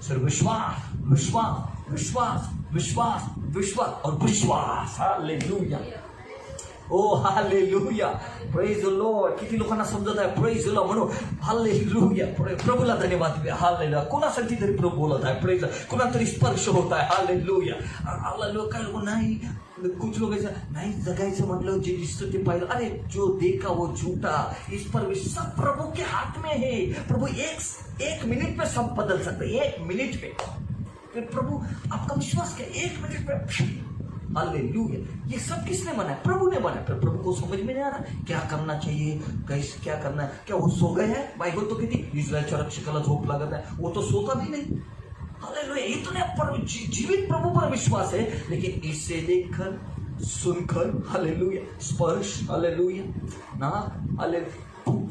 सिर्फ विश्वास, विश्वास, विश्वास, विश्वास, विश्वास और विश्वास। Hallelujah, oh hallelujah, praise the Lord. किती लोकांना समजत आहे? प्रेज द लॉर्ड म्हणून हालेलुया, प्रभूला धन्यवाद द्या। हालेलुया। कोणासाठी तरी प्रभू बोलत आहे, प्रेज, कोणातरी स्पर्श होत आहे। Hallelujah, hallelujah. काय लोक नाही, कुछ लोग ऐसा नहीं, जगायचं म्हटलं जे दिसतं ते पाहिलं, अरे जो देखा वो झूठा, इस पर विश्वास प्रभु के हाथ में है। प्रभु एक मिनट में सब बदल सकते, 1 मिनट में। प्रभु आपका विश्वास क्या? 1 मिनट में हालेलुया। ये सब किसने बनाया? प्रभु ने बनाया। फिर प्रभु को समझ में नहीं आ रहा क्या करना चाहिए, कैसे क्या करना है। क्या वो सो गए हैं? बाइबल तो कहती इस्राएलच्या रक्षकाला झोप लागत है, वो तो सोता भी नहीं। हालेलुया। इतने जीवित प्रभु पर विश्वास है, लेकिन इसे देखकर सुनकर हालेलुया स्पर्श हालेलुया ना हालेलुया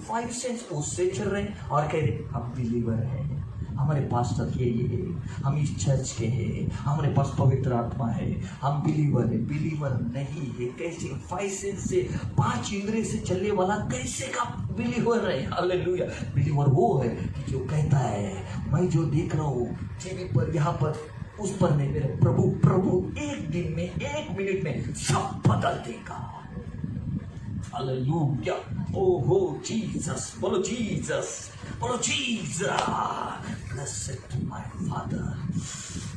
5 सेंस उससे चल रहे हैं और कह रहे हम बिलीवर हैं, हमारे पास्टर के ये, हम इस चर्च के हैं, हमारे पास पवित्र आत्मा है, हम बिलीवर है। बिलीवर नहीं है। कैसे? 5 सेंस से 5 इंद्रिय से चलने वाला कैसे का बिलीवर है? हालेलुया। बिलीवर वो है कि जो कहता है मैं जो देख रहा हूँ टीवी पर, यहाँ पर, उस पर नहीं, मेरे प्रभु एक दिन में, एक मिनट में सब बदल देगा। हालेलुया। ओहो जीसस, बोलो जीसस, बोलो Jesus. Blessed to my father.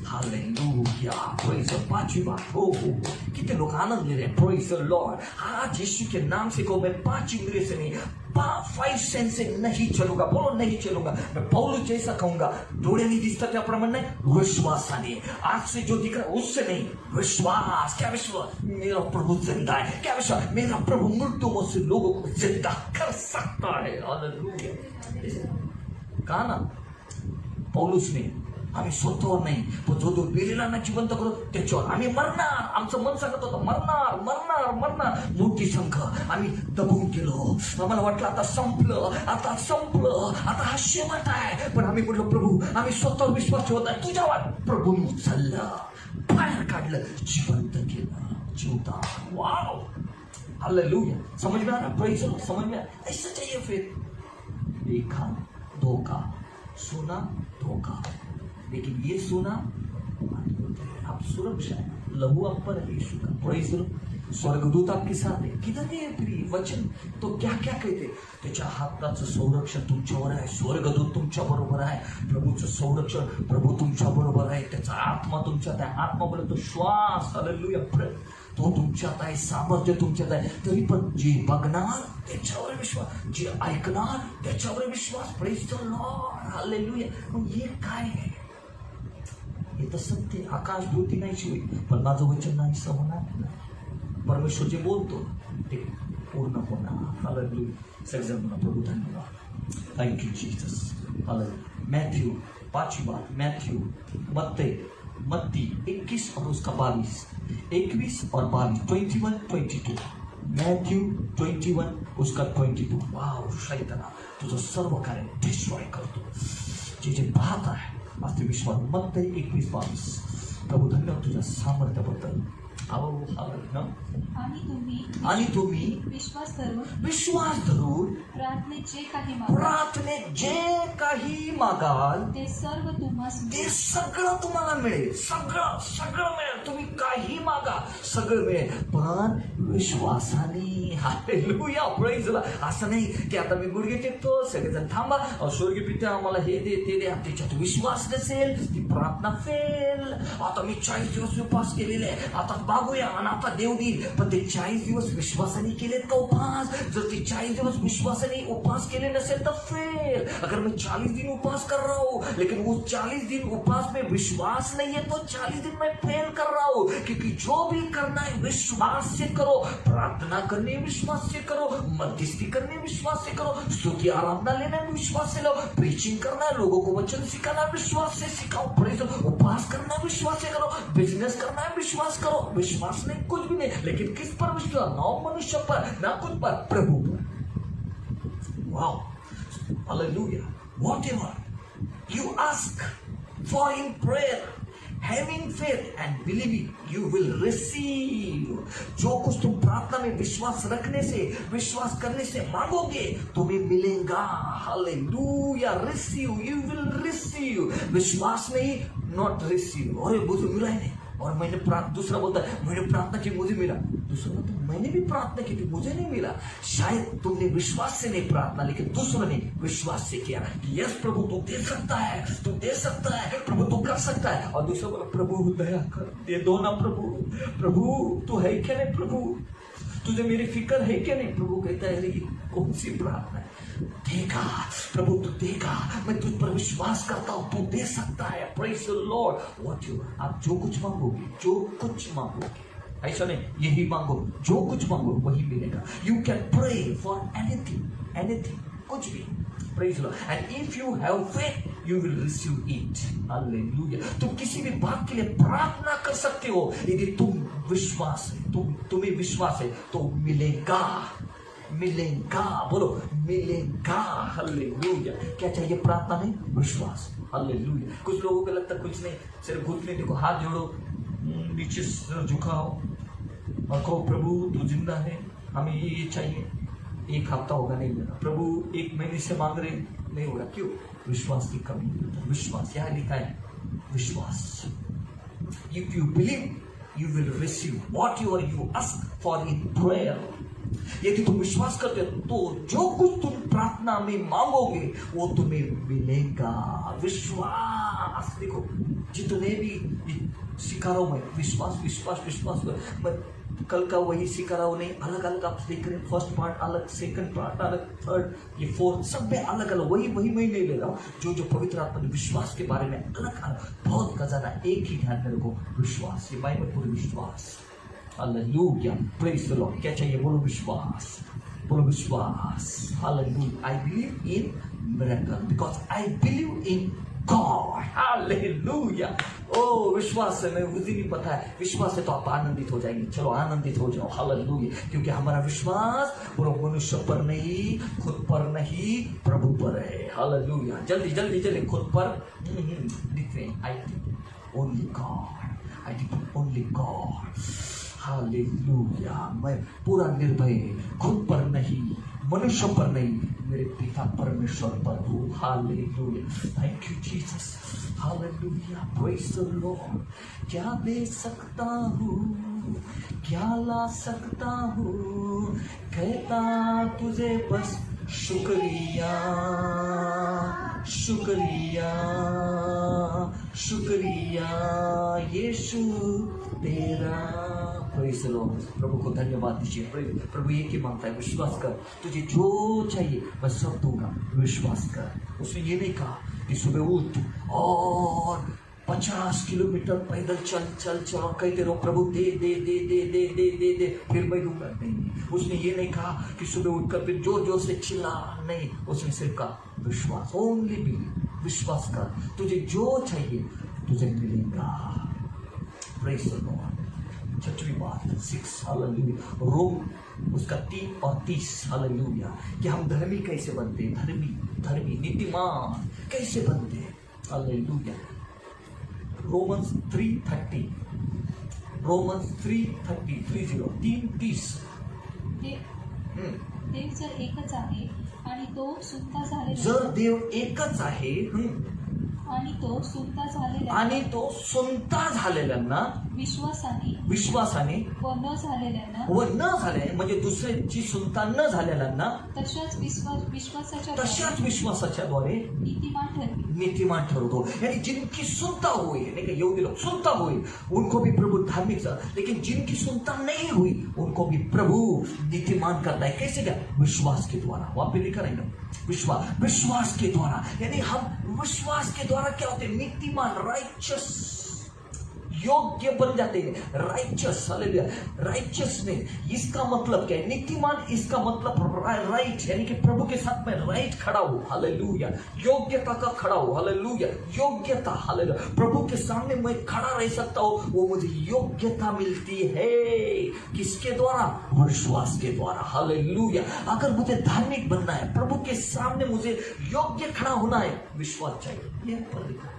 हालेलुया। Praise the Lord. 5वीं बात, ओहो कितने लोग आनंद ले रहे हैं। Praise the Lord. आज यीशु के नाम से कहो मैं 5 इंद्रिय से नहीं, 5 सेंस से नहीं चलूंगा। बोलो नहीं चलूंगा। मैं पौलुस जैसा कहूंगा, डोळ्यांनी दिसतं त्याप्रमाणे नाही, विश्वासाने। आज से जो दिख रहा है उससे नहीं, विश्वास। क्या विश्वास? मेरा प्रभु जिंदा है। क्या विश्वास? मेरा प्रभु मृत्युओं से लोगों को जिंदा कर सकता है। हालेलुया। कहा ना पौलुसने, आम्ही स्वतःवर नाही, पण जो मेलेल्यांना जिवंत करू त्याच्यावर आम्ही मरणार. आमचं मन सांगत होतं मरणार मरणार मरणार. मोठी संख्या आम्ही दबून गेलो. आम्हाला वाटलं आता संपलं, आता हा शेवट आहे. पण आम्ही म्हटलं प्रभू, आम्ही स्वतःवर विश्वास ठेवत आहे तुझ्यावर. प्रभून उचललं, बाहेर काढलं, जिवंत केलं, जीवता. वाव हालेलुया. समझ में आ रहा? Praise the Lord. समझ में? ऐसा चाहिए फिर। देखा धोखा, सुना धोखा, लेकिन ये सुना आप सुरक्षा है। लहू आप पर है यीशु का। Praise the Lord. स्वर्गदूत आपके साथ है। किधर है प्रिय वचन? तो क्या क्या कहते? त्याच्या हाताचं संरक्षण तुमच्यावर आहे, स्वर्गदूत तुमच्या बरोबर आहे, प्रभूचं संरक्षण, प्रभू तुमच्या बरोबर आहे, त्याचा आत्मा तुमच्यात आहे. आत्मा बोले तो श्वास, हालेलुया, तो तुमच्यात आहे, सामर्थ्य तुमच्यात आहे. तरी पण जे बघणार त्याच्यावर विश्वास, जे ऐकणार त्याच्यावर विश्वास. Praise the Lord. हालेलुया. मग हे काय आहे? हे तर सत्य. आकाश भोवती नाहीशी होईल, पण माझं वचन नाहीसं होणार. परमेश्वर जे बोलतो ते पूर्ण होणार. हालेलुया. सगळेजण म्हणा प्रभू धन्यवाद. Thank you Jesus. हालेलुया. मैथ्यू 5वीं बात, मैथ्यू मत्ती 21 और उसका 22, 21 और 22, 21, 22. मैथ्यू 21 उसका 22. वाव. शैताना तुझं सर्व कार्य डिस्ट्रॉय करतो. जे पाहत आहे आज ते विश्वास. मत्ती 21, 22. प्रभू धन्यवाद तुझ्या सामर्थ्याबद्दल. आणि तुम्ही विश्वास धरून प्रार्थनेत जे काही मागाल ते सगळं तुम्हाला मिळेल. सगळं मिळेल. तुम्ही काही मागा, सगळं मिळेल, पण विश्वासाने. हालेलुया. Praise the Lord. असं नाही की आता मी गुडघे टेकतो, सगळेजण थांबा, स्वर्गीय पिता आम्हाला हे दे ते दे. त्याच्यात विश्वास नसेल ती प्रार्थना फेल. आता मी 40 दिवस उपवास केलेले आहे, आता मागूया आणि आता देव देईल. पण ते 40 दिवस विश्वासाने केलेत का उपवास? जर ते 40 दिवस विश्वासाने उपवास केले नसेल तर फेल. अगर मैं 40 दिन उपवास कर रहा हूँ, लेकिन वो 40 दिन उपवास में विश्वास नहीं है, तो 40 दिन में फेल कर रहा हूँ. क्योंकि जो भी करना है विश्वास से करो. प्रार्थना करनी है विश्वास से करो, मध्यस्थी करनी है विश्वास से करो, स्तुति आराधना लेना है विश्वास से लो, प्रीचिंग करना है, लोगों को वचन सिखाना है विश्वास से सिखाओ. प्रेज. उपवास करना है विश्वास से करो, बिजनेस करना है विश्वास करो. विश्वास नहीं कुछ भी नहीं, लेकिन किस पर विश्वास? ना मनुष्य पर, ना कुछ पर, प्रभु पर. Wow. Hallelujah. Whatever you ask for in prayer, having faith and believing, you will receive. जो कुछ तुम प्रार्थना में विश्वास रखने से, विश्वास करने से मांगोगे तुम्हें मिलेगा. Hallelujah. Receive, you will receive. विश्वास नहीं, नॉट रिसीव. अरे मुझे मिला ही नहीं, और मैंने दूसरा बोलता है मैंने प्रार्थना की मुझे मिला. दूसरा बोलता है मैंने भी प्रार्थना की थी मुझे नहीं मिला. शायद तुमने विश्वास से नहीं प्रार्थना, लेकिन दूसरों ने विश्वास से किया. यस प्रभु तू दे सकता है, तू दे सकता है, प्रभु तू कर सकता है. और दूसरा बोला प्रभु दया कर, दे दो ना प्रभु तू है क्या नहीं, प्रभु तुझे मेरी फिक्र है क्या नहीं. प्रभु कहता है ये कौन सी प्रार्थना है? देगा प्रभु, तू देगा. मैं तुझ पर विश्वास करता हूं, तू दे सकता है. Praise the Lord. What you, आप जो कुछ मांगोगे ऐसा नहीं यही मांगो, जो कुछ मांगो वही मिलेगा। You can pray for anything, anything, कुछ भी। Praise Lord. And if you have faith you will receive it. Hallelujah. तुम किसी भी बात के लिए प्रार्थना कर सकते हो यदि तुम विश्वास है, तुम्हें विश्वास है तो मिलेगा, मिलेगा। बोलो मिलेगा। हालेलुया। क्या चाहिए प्रार्थना में? विश्वास। हालेलुया। कुछ लोगों को लगता है कुछ नहीं, सिर्फ घुटने देखो, हाथ जोड़ो, नीचे सिर झुकाओ और कहो प्रभु तू जिंदा है, हमें ये चाहिए। एक हफ्ता होगा नहीं मिला, प्रभु एक महीने से मांग रहे नहीं होगा। क्यों? विश्वास की कमी। विश्वास यहाँ लिखा है, विश्वास। If you believe you will receive what you ask for in prayer. यदि तुम विश्वास करते हो तो जो कुछ तुम प्रार्थना में मांगोगे वो तुम्हें मिलेगा। विश्वास। देखो जितने भी सिखा रहा हूं मैं, विश्वास विश्वास विश्वास। मैं कल का वही सिखा रहा हूं, नहीं अलग अलग आप देख रहे हैं। फर्स्ट पार्ट अलग, सेकंड पार्ट अलग, थर्ड, ये फोर्थ, सब में अलग अलग वही मैं नहीं ले रहा हूं। जो पवित्र आत्मा ने विश्वास के बारे में अलग अलग बहुत खजाना, एक ही ध्यान में रखो, विश्वास। ये बाइबल पूरी विश्वास। हालेलुया। Praise the Lord. क्या चाहिए? बोलो विश्वास, बोलो विश्वास। हालेलुया। I believe in miracle because I believe in God. हालेलुया। ओ विश्वास है, मैं मुझे नहीं पता है, विश्वास है तो आप आनंदित हो जाएंगे। चलो आनंदित हो जाओ। हालेलुया। क्योंकि हमारा विश्वास बोलो मनुष्य पर नहीं, खुद पर नहीं, प्रभु पर है। हालेलुया। जल्दी जल्दी जल्दी खुद पर लिख रहे हैं। I depend only God, I depend only God. Hallelujah. मैं पूरा निर्भय खुद पर नहीं, मनुष्य पर नहीं, मेरे पिता परमेश्वर पर हूँ। Hallelujah. Thank you Jesus. Hallelujah. Praise the Lord. क्या दे सकता हूँ, क्या ला सकता हूँ, कहता तुझे बस शुक्रिया, शुक्रिया, शुक्रिया यीशु तेरा। Praise the Lord. प्रभु को धन्यवाद दीजिए। प्रभु एक ही मांगता है, विश्वास कर, तुझे जो चाहिए मैं सब दूंगा, विश्वास कर। उसने ये नहीं कहा कि सुबह उठ और 50 किलोमीटर पैदल चल चल चल और कहते रहो प्रभु दे दे दे दे दे दे दे दे फिर मैं दूंगा। नहीं, उसने ये नहीं कहा कि सुबह उठकर फिर जोर जोर से चिल्ला। नहीं, उसने सिर्फ कहा विश्वास। ओनली बिलीव, विश्वास कर, तुझे जो चाहिए तुझे मिलेगा। Praise the Lord. 6वीं बात 6। हालेलुया। रोम उसका 3 और 30। हालेलुया। कि हम धर्मी कैसे बनते हैं, धर्मी धर्मी नीतिमान कैसे बनते हैं। हालेलुया। रोमन्स 3:30, रोमन्स 3:30 देव जर एकच आहे आणि तो सुद्धा झालेला, जर देव एकच आहे आणि तो सुद्धा झालेला, आणि तो सुनता झालेल्यांना विश्वासाने व न झालेल्यांना, व न झाले म्हणजे दुसऱ्याची सुनता न झालेल्यांना तशाच विश्वासाच्या द्वारे नीतिमान ठहरतो। यानी जिनकी सुनता हुई, नहीं कि यहूदी लोग सुनता हुई उनको भी प्रभु धार्मिक, लेकिन जिनकी सुनता नहीं हुई उनको भी प्रभु नीतिमान करता है। कैसे? क्या? विश्वास के द्वारा। वहां पे लिखा रहेगा विश्वास, विश्वास के द्वारा। यानी हम विश्वास के द्वारा क्या होते हैं? नीतिमान, राइचस, योग्य बन जाते हैं। राइचस। हालेलुया। राइचसनेस इसका मतलब क्या है? नीतिमान इसका मतलब राइट, यानी कि प्रभु के साथ में राइट खड़ा हो। हालेलुया। योग्यता का खड़ा हो। हालेलुया। योग्यता। हालेलुया। प्रभु के सामने मैं खड़ा रह सकता हूं, वो मुझे योग्यता मिलती है। किसके द्वारा? विश्वास के द्वारा। हालेलुया। अगर मुझे धार्मिक बनना है, प्रभु के सामने मुझे योग्य खड़ा होना है, विश्वास चाहिए। ये पर लिखा है।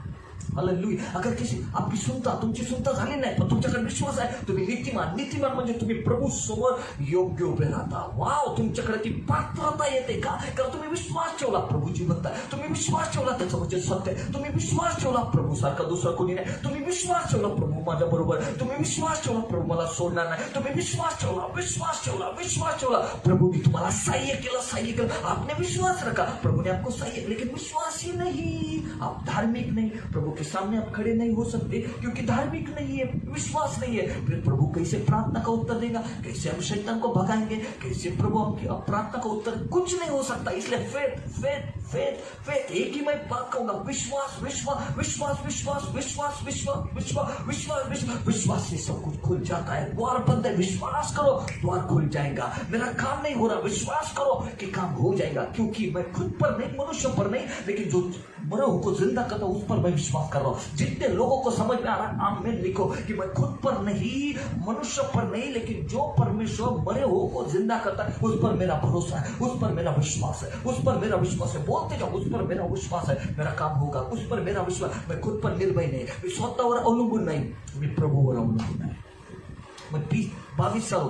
हालेलुया। अगर किसी आपकी सुनता, तुमची सुनता झाली नाही पण तुमच्याकडे विश्वास आहे, तुम्ही नीतिमान। नीतिमान म्हणजे तुम्ही प्रभू समोर योग्य उभे राहता। वाव, तुमच्याकडे ती पात्रता येते का? कारण तुम्ही विश्वास ठेवला प्रभूची म्हणता, तुम्ही विश्वास ठेवला त्याचं म्हणजे सत्य, तुम्ही विश्वास ठेवला प्रभू सारखा दुसरा कोणी नाही, तुम्ही विश्वास ठेवला प्रभू माझ्या बरोबर, तुम्ही विश्वास ठेवला प्रभू मला सोडणार नाही, तुम्ही विश्वास ठेवला, विश्वास ठेवला, विश्वास ठेवला, प्रभूने तुम्हाला सहाय्य केलं, सहाय्य केलं। आपने विश्वास रखा, प्रभु ने आपको सहाय्य, लेकिन विश्वास ही नहीं, आप धार्मिक नहीं, प्रभु के के सामने आप खड़े नहीं हो सकते क्योंकि धार्मिक नहीं है, विश्वास नहीं है। फिर प्रभु कैसे प्रार्थना का उत्तर देगा? कैसे हम शैतान को भगाएंगे? कैसे प्रभु हमकी प्रार्थना का उत्तर? कुछ नहीं हो सकता। इसलिए फेथ फेथ फेथ फेथ, एक ही मैं बात कहूंगा, विश्वास विश्वास विश्वास विश्वास विश्वास विश्वास विश्वास विश्वास विश्वास विश्वास से सब कुछ खुल जाता है। द्वार बंद है, विश्वास करो द्वार खुल जाएगा। मेरा काम नहीं हो रहा, विश्वास करो कि काम हो जाएगा, क्योंकि मैं खुद पर नहीं, मनुष्य पर नहीं, लेकिन जो मरे को जिंदा करता उस पर मैं विश्वास कर रहा हूं। जितने लोगों को समझ में आ रहा है आमीन लिखो कि मैं खुद पर नहीं, मनुष्य पर नहीं, लेकिन जो परमेश्वर मरे हो को जिंदा करता है उस पर मेरा भरोसा है, उस पर मेरा विश्वास है, उस पर मेरा विश्वास है। बोलते जाओ, उस पर मेरा विश्वास है, मेरा काम होगा, उस पर मेरा विश्वास। मैं खुद पर निर्भय नहीं, मैं स्वतःवर अवलंबून नहीं, मैं प्रभुवर अवलंबून है। मैं 22 साल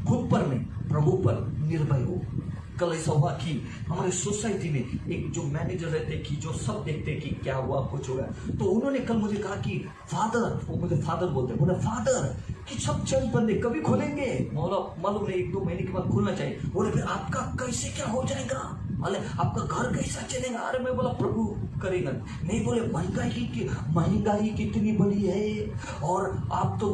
खुद पर नहीं, प्रभु पर निर्भय हो। कल ऐसा हुआ कि हमारे सोसाइटी में एक जो मैनेजर रहते कि जो सब देखते कि क्या हुआ कुछ होगा, तो उन्होंने कल मुझे कहा कि फादर, वो मुझे फादर बोलते, बोले फादर कि सब चर्च बंदे कभी खोलेंगे? मालूम नहीं 1-2 महीने के बाद खोलना चाहिए। बोले फिर आपका कैसे क्या हो जाएगा? बोले आपका घर कैसा चलेगा? अरे मैं बोला प्रभु करेगा। नहीं बोले महंगाई कितनी बड़ी है, और आप तो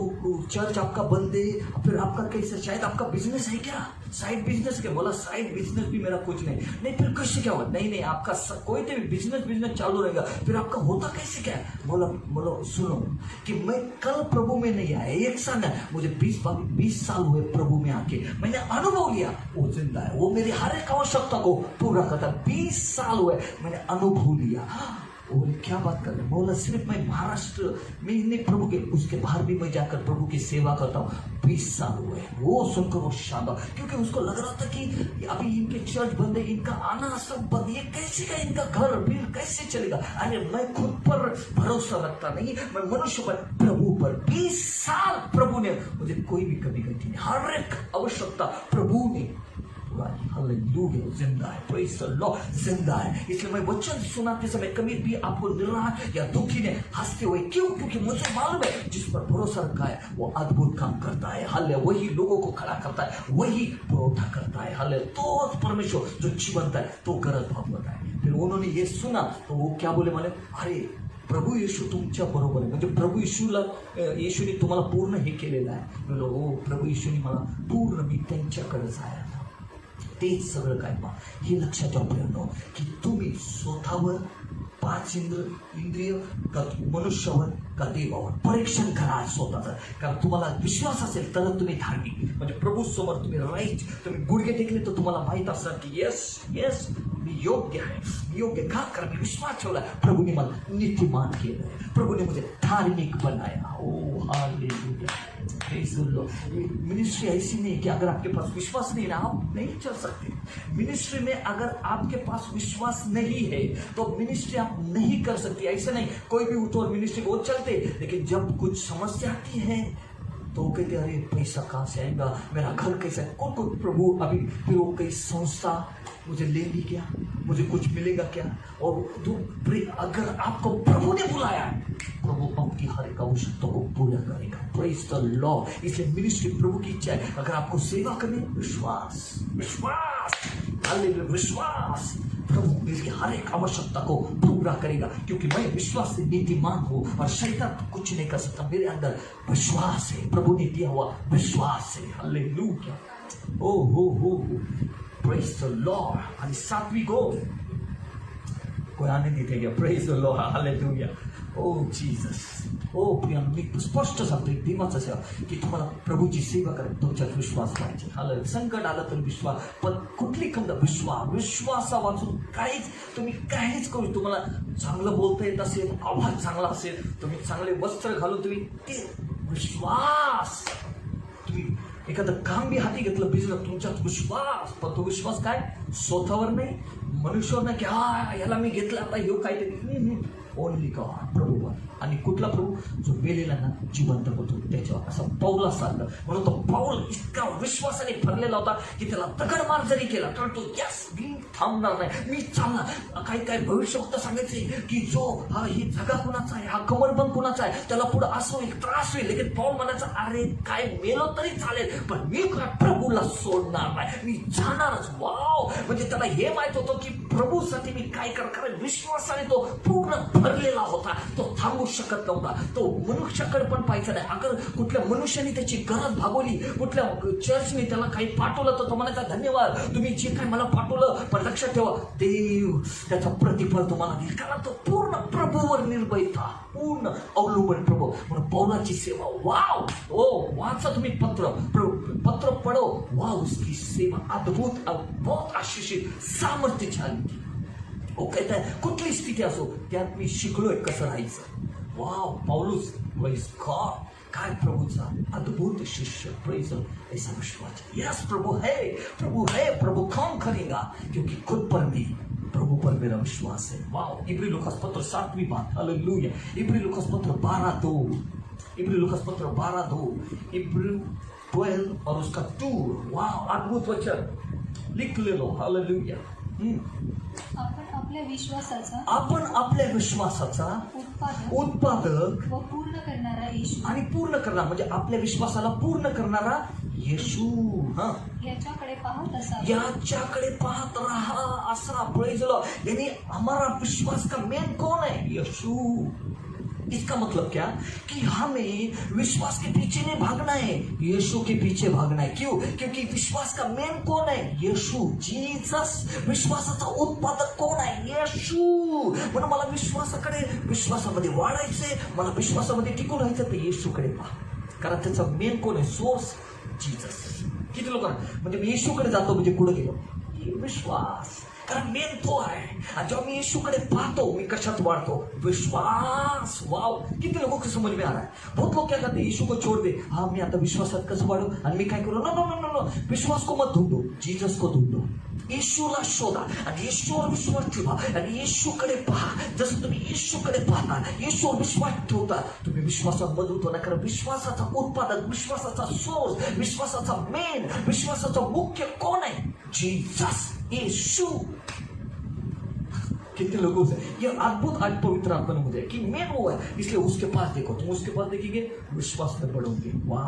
चर्च आपका बंद है, फिर आपका कैसे? शायद आपका बिजनेस है क्या? साइड बिजनेस क्या? बोला साइड बिजनेस भी मेरा कुछ नहीं। फिर कैसे क्या होगा? नहीं आपका कोई तो भी बिजनेस चालू रहेगा, फिर आपका होता कैसे क्या? बोलो सुनो कि मैं कल प्रभु में नहीं आया, एक साल है, मुझे 20 साल हुए प्रभु में आके, मैंने अनुभव लिया वो जिंदा है, वो मेरी हर एक आवश्यकता को पूरा करता। 20 साल हुए मैंने अनुभव लिया। और क्या बात कर रहे हैं? बोला सिर्फ मैं महाराष्ट्र में नहीं, प्रभु के उसके बाहर भी मैं जाकर प्रभु की सेवा करता हूँ। 20 साल हुए। वो सुनकर वो शानदार, क्योंकि उसको लग रहा था कि अभी इनके चर्च बंद है, इनका आना सब बंद, ये कैसे का इनका घर बिल कैसे चलेगा? अरे मैं खुद पर भरोसा रखता नहीं, मैं मनुष्य पर, प्रभु पर। 20 साल प्रभु ने मुझे कोई भी कमी नहीं, हर एक आवश्यकता प्रभु ने हालेलुया, जिंदा है, प्रेज़ द लॉर्ड, जिंदा है। इसलिए मैं वचन सुनाते समय कभी भी आपको निराश या दुखी ने हंसते हुए, क्यों? क्योंकि मुझे मालूम है जिस पर भरोसा रखा है वो अद्भुत काम करता है। हालेलुया, वही लोगों को खड़ा करता है, वही पुरवठा करता है। हालेलुया, तो परमेश्वर जो जीवंत है तो गरज भागवत है। फिर उन्होंने ये सुना तो वो क्या बोले? माले अरे प्रभू येशू तुमच्या बरोबर आहे, म्हणजे प्रभू येशूने तुम्हाला पूर्ण हे केलेलं आहे। बोलो हो, प्रभू येशूने मला पूर्ण, मी त्यांच्याकडेच आहे। तेच सगळं काय पहा, हे लक्षात ठेवा प्रियांनो, की तुम्ही स्वतःवर 5 इंद्रिय का मनुष्यावर का देवावर परीक्षण करा स्वतःचं। कारण तुम्हाला विश्वास असेल तर तुम्ही धार्मिक, म्हणजे प्रभू समोर तुम्ही राईट, तुम्ही गुडघे टेकले तर तुम्हाला माहित असणार की येस मी योग्य आहे, मी योग्य का? कारण मी विश्वास ठेवला, प्रभूने मला नीतिमान केलं, प्रभूने मुझे धार्मिक बनाया। ओ हालेलुया, प्रेज़ द लॉर्ड। मिनिस्ट्री ऐसी नहीं कि अगर आपके पास विश्वास नहीं है आप नहीं चल सकते। मिनिस्ट्री में अगर आपके पास विश्वास नहीं है तो मिनिस्ट्री आप नहीं कर सकती। ऐसा नहीं कोई भी उठो और मिनिस्ट्री को चलते, लेकिन जब कुछ समस्या आती है तो वो कहते अरे पैसा कहाँ से आएगा, मेरा घर कैसा है? कौन प्रभु अभी फिर वो कई संस्था मुझे लेगी क्या, मुझे कुछ मिलेगा क्या? और अगर आपको प्रभु ने बुलाया है, प्रभु आपकी हर एक आवश्यकता को पूरा करेगा। Praise the Lord. इसलिए मिनिस्ट्री प्रभु की इच्छा है। अगर आपको सेवा करनी, विश्वास विश्वास, हालेलुया, विश्वास, प्रभु मेरी हर एक आवश्यकता को पूरा करेगा, क्योंकि मैं विश्वास से नीतिमान हूँ और शैतान कुछ नहीं कर सकता। मेरे अंदर विश्वास है, प्रभु ने दिया हुआ विश्वास है। हालेलुया, ओ हो प्रेज़ द लॉर्ड। आणि 7वी गोष्ट कोई आनंद इथे घ्या, praise the Lord, hallelujah, O Jesus. ओ प्रिय, मी स्पष्ट सांगतो दिमाचा सेवा की तुम्हाला प्रभूची सेवा करायची, तुमच्यात विश्वास पाहिजे। हालेलुया, संकट आलं तर विश्वास, पण कुठली खंड विश्वासा वाचून तुम्ही काहीच करू, तुम्हाला चांगलं बोलता येत असेल, आवाज चांगला असेल, तुम्ही चांगले वस्त्र घालून तुम्ही ते विश्वास, तुम्ही एखादं काम बी हाती घेतलं, बिझनेस, तुमच्यात विश्वास, पण तो विश्वास काय स्वतःवर नाही, मनुष्यावर नाही की हा याला मी घेतलं आता हे काहीतरी, ओनली गॉड, प्रभूवर। आणि कुठला प्रभू? जो मेलेला ना जिवंत होतो त्याच्यावर। असं पौला साधलं, म्हणून तो पौल इतका विश्वासाने भरलेला होता की त्याला दगडमार जरी केला तर तो यस मी थांबणार नाही, मी चालणार। काही भविष्यवक्ता सांगायचे की जो हा ही जगा कुणाचा आहे, हा कमरबंद कुणाचा आहे, त्याला पुढे असं होईल, त्रास होईल, लेकिन पौल म्हणायचा अरे काय मेलो तरी चालेल, पण मी काय प्रभूला सोडणार नाही, मी जाणारच। वाव, म्हणजे त्याला हे माहित होतं की प्रभूसाठी मी काय कारण विश्वासाने तो पूर्ण भरलेला होता. तो थांबू शकत नव्हता. तो मनुष्याकडे पण पाहायचा नाही. अगर कुठल्या मनुष्याने त्याची गरज भागवली, कुठल्या चर्चने त्याला काही पाठवलं तर तो म्हणायचा धन्यवाद, तुम्ही जे काही मला पाठवलं, पण लक्षात ठेवा देव त्याचा प्रतिफल तुम्हाला देईल. कारण तो पूर्ण प्रभूवर निर्भय था, पूर्ण अवलंबन प्रभू. म्हणून पौलाची सेवा, वाव, ओ वाचा तुम्ही पत्र पढ़ो, वाह उसकी सेवा अद्भुत, बहुत आशीषित, सामर्थ्यशाली थी. वो कहता है कुठली स्थिती असो त्यात मी शिकलोय कसं राहायचं. वाव, पौलुस, प्रेज गॉड, काय प्रभूचा अद्भुत शिष्य. प्रेज ऐसा विश्वास. यस प्रभु है, प्रभु काम करेगा, क्योंकि खुद पर भी प्रभु पर मेरा विश्वास है. वाव. इब्री लूकास पत्र 7वीं बात, हालेलुया. इब्री लूकास पत्र 12:2, इब्री लूकास पत्र 12:2, इब्री 12 और उसका 2. वाव, अद्भुत वचन लिख ले लो. हालेलुया. आपण आपल्या विश्वासाचा उत्पादक व पूर्ण करणारा येशू, आणि पूर्ण करणारा म्हणजे आपल्या विश्वासाला पूर्ण करणारा येशू. याच्याकडे पाहत रहा असा. Praise Lord. यानी हमारा विश्वास का मेन कौन है? यीशु. इसका मतलब क्या कि हमें विश्वास के पीछे नहीं भागना है, यीशु के पीछे भागना है. क्यों? क्योंकि विश्वास का मेन कौन है? यीशु, जीसस. विश्वासाचा उत्पादक कोण आहे? येशू. म्हणून मला विश्वासामध्ये वाढायचंय, मला विश्वासामध्ये टिकून राहायचं, तर येशूकडे पहा. कारण त्याचा मेन कोण आहे? Source Jesus. किती लोकांना म्हणजे मी येशूकडे जातो म्हणजे कुठं गेलो? विश्वास. कारण मेन तो आहे. आणि जेव्हा मी येशूकडे पाहतो मी कशात वाढतो? विश्वास. वाव, किती लोगों को समझ में आ रहा है? बहुत लोग क्या कहते हैं, यीशु को छोड़ दे, हाँ मैं आता विश्वासात कसं वाढू आणि मी काय करू? नो, विश्वास को मत ढूंढो, जीसस को ढूंढो. येशूला शोधा आणि येशूवर विश्वास ठेवा आणि येशूकडे पहा. जसं तुम्ही येशूकडे पाहता, येशूवर विश्वास ठेवता, तुम्ही विश्वासात मजबूत होणार. कारण विश्वासाचा उत्पादक, विश्वासाचा सोर्स, विश्वासाचा मेन, विश्वासाचा मुख्य कोण आहे? जीसस, येशू. कितने लोगों से ये अद्भुत आज पवित्र आत्मा ने मुझे कि मेन वो है, इसलिए उसके पास देखो, तुम उसके पास देखेंगे विश्वास में बढ़ोगे. वाह,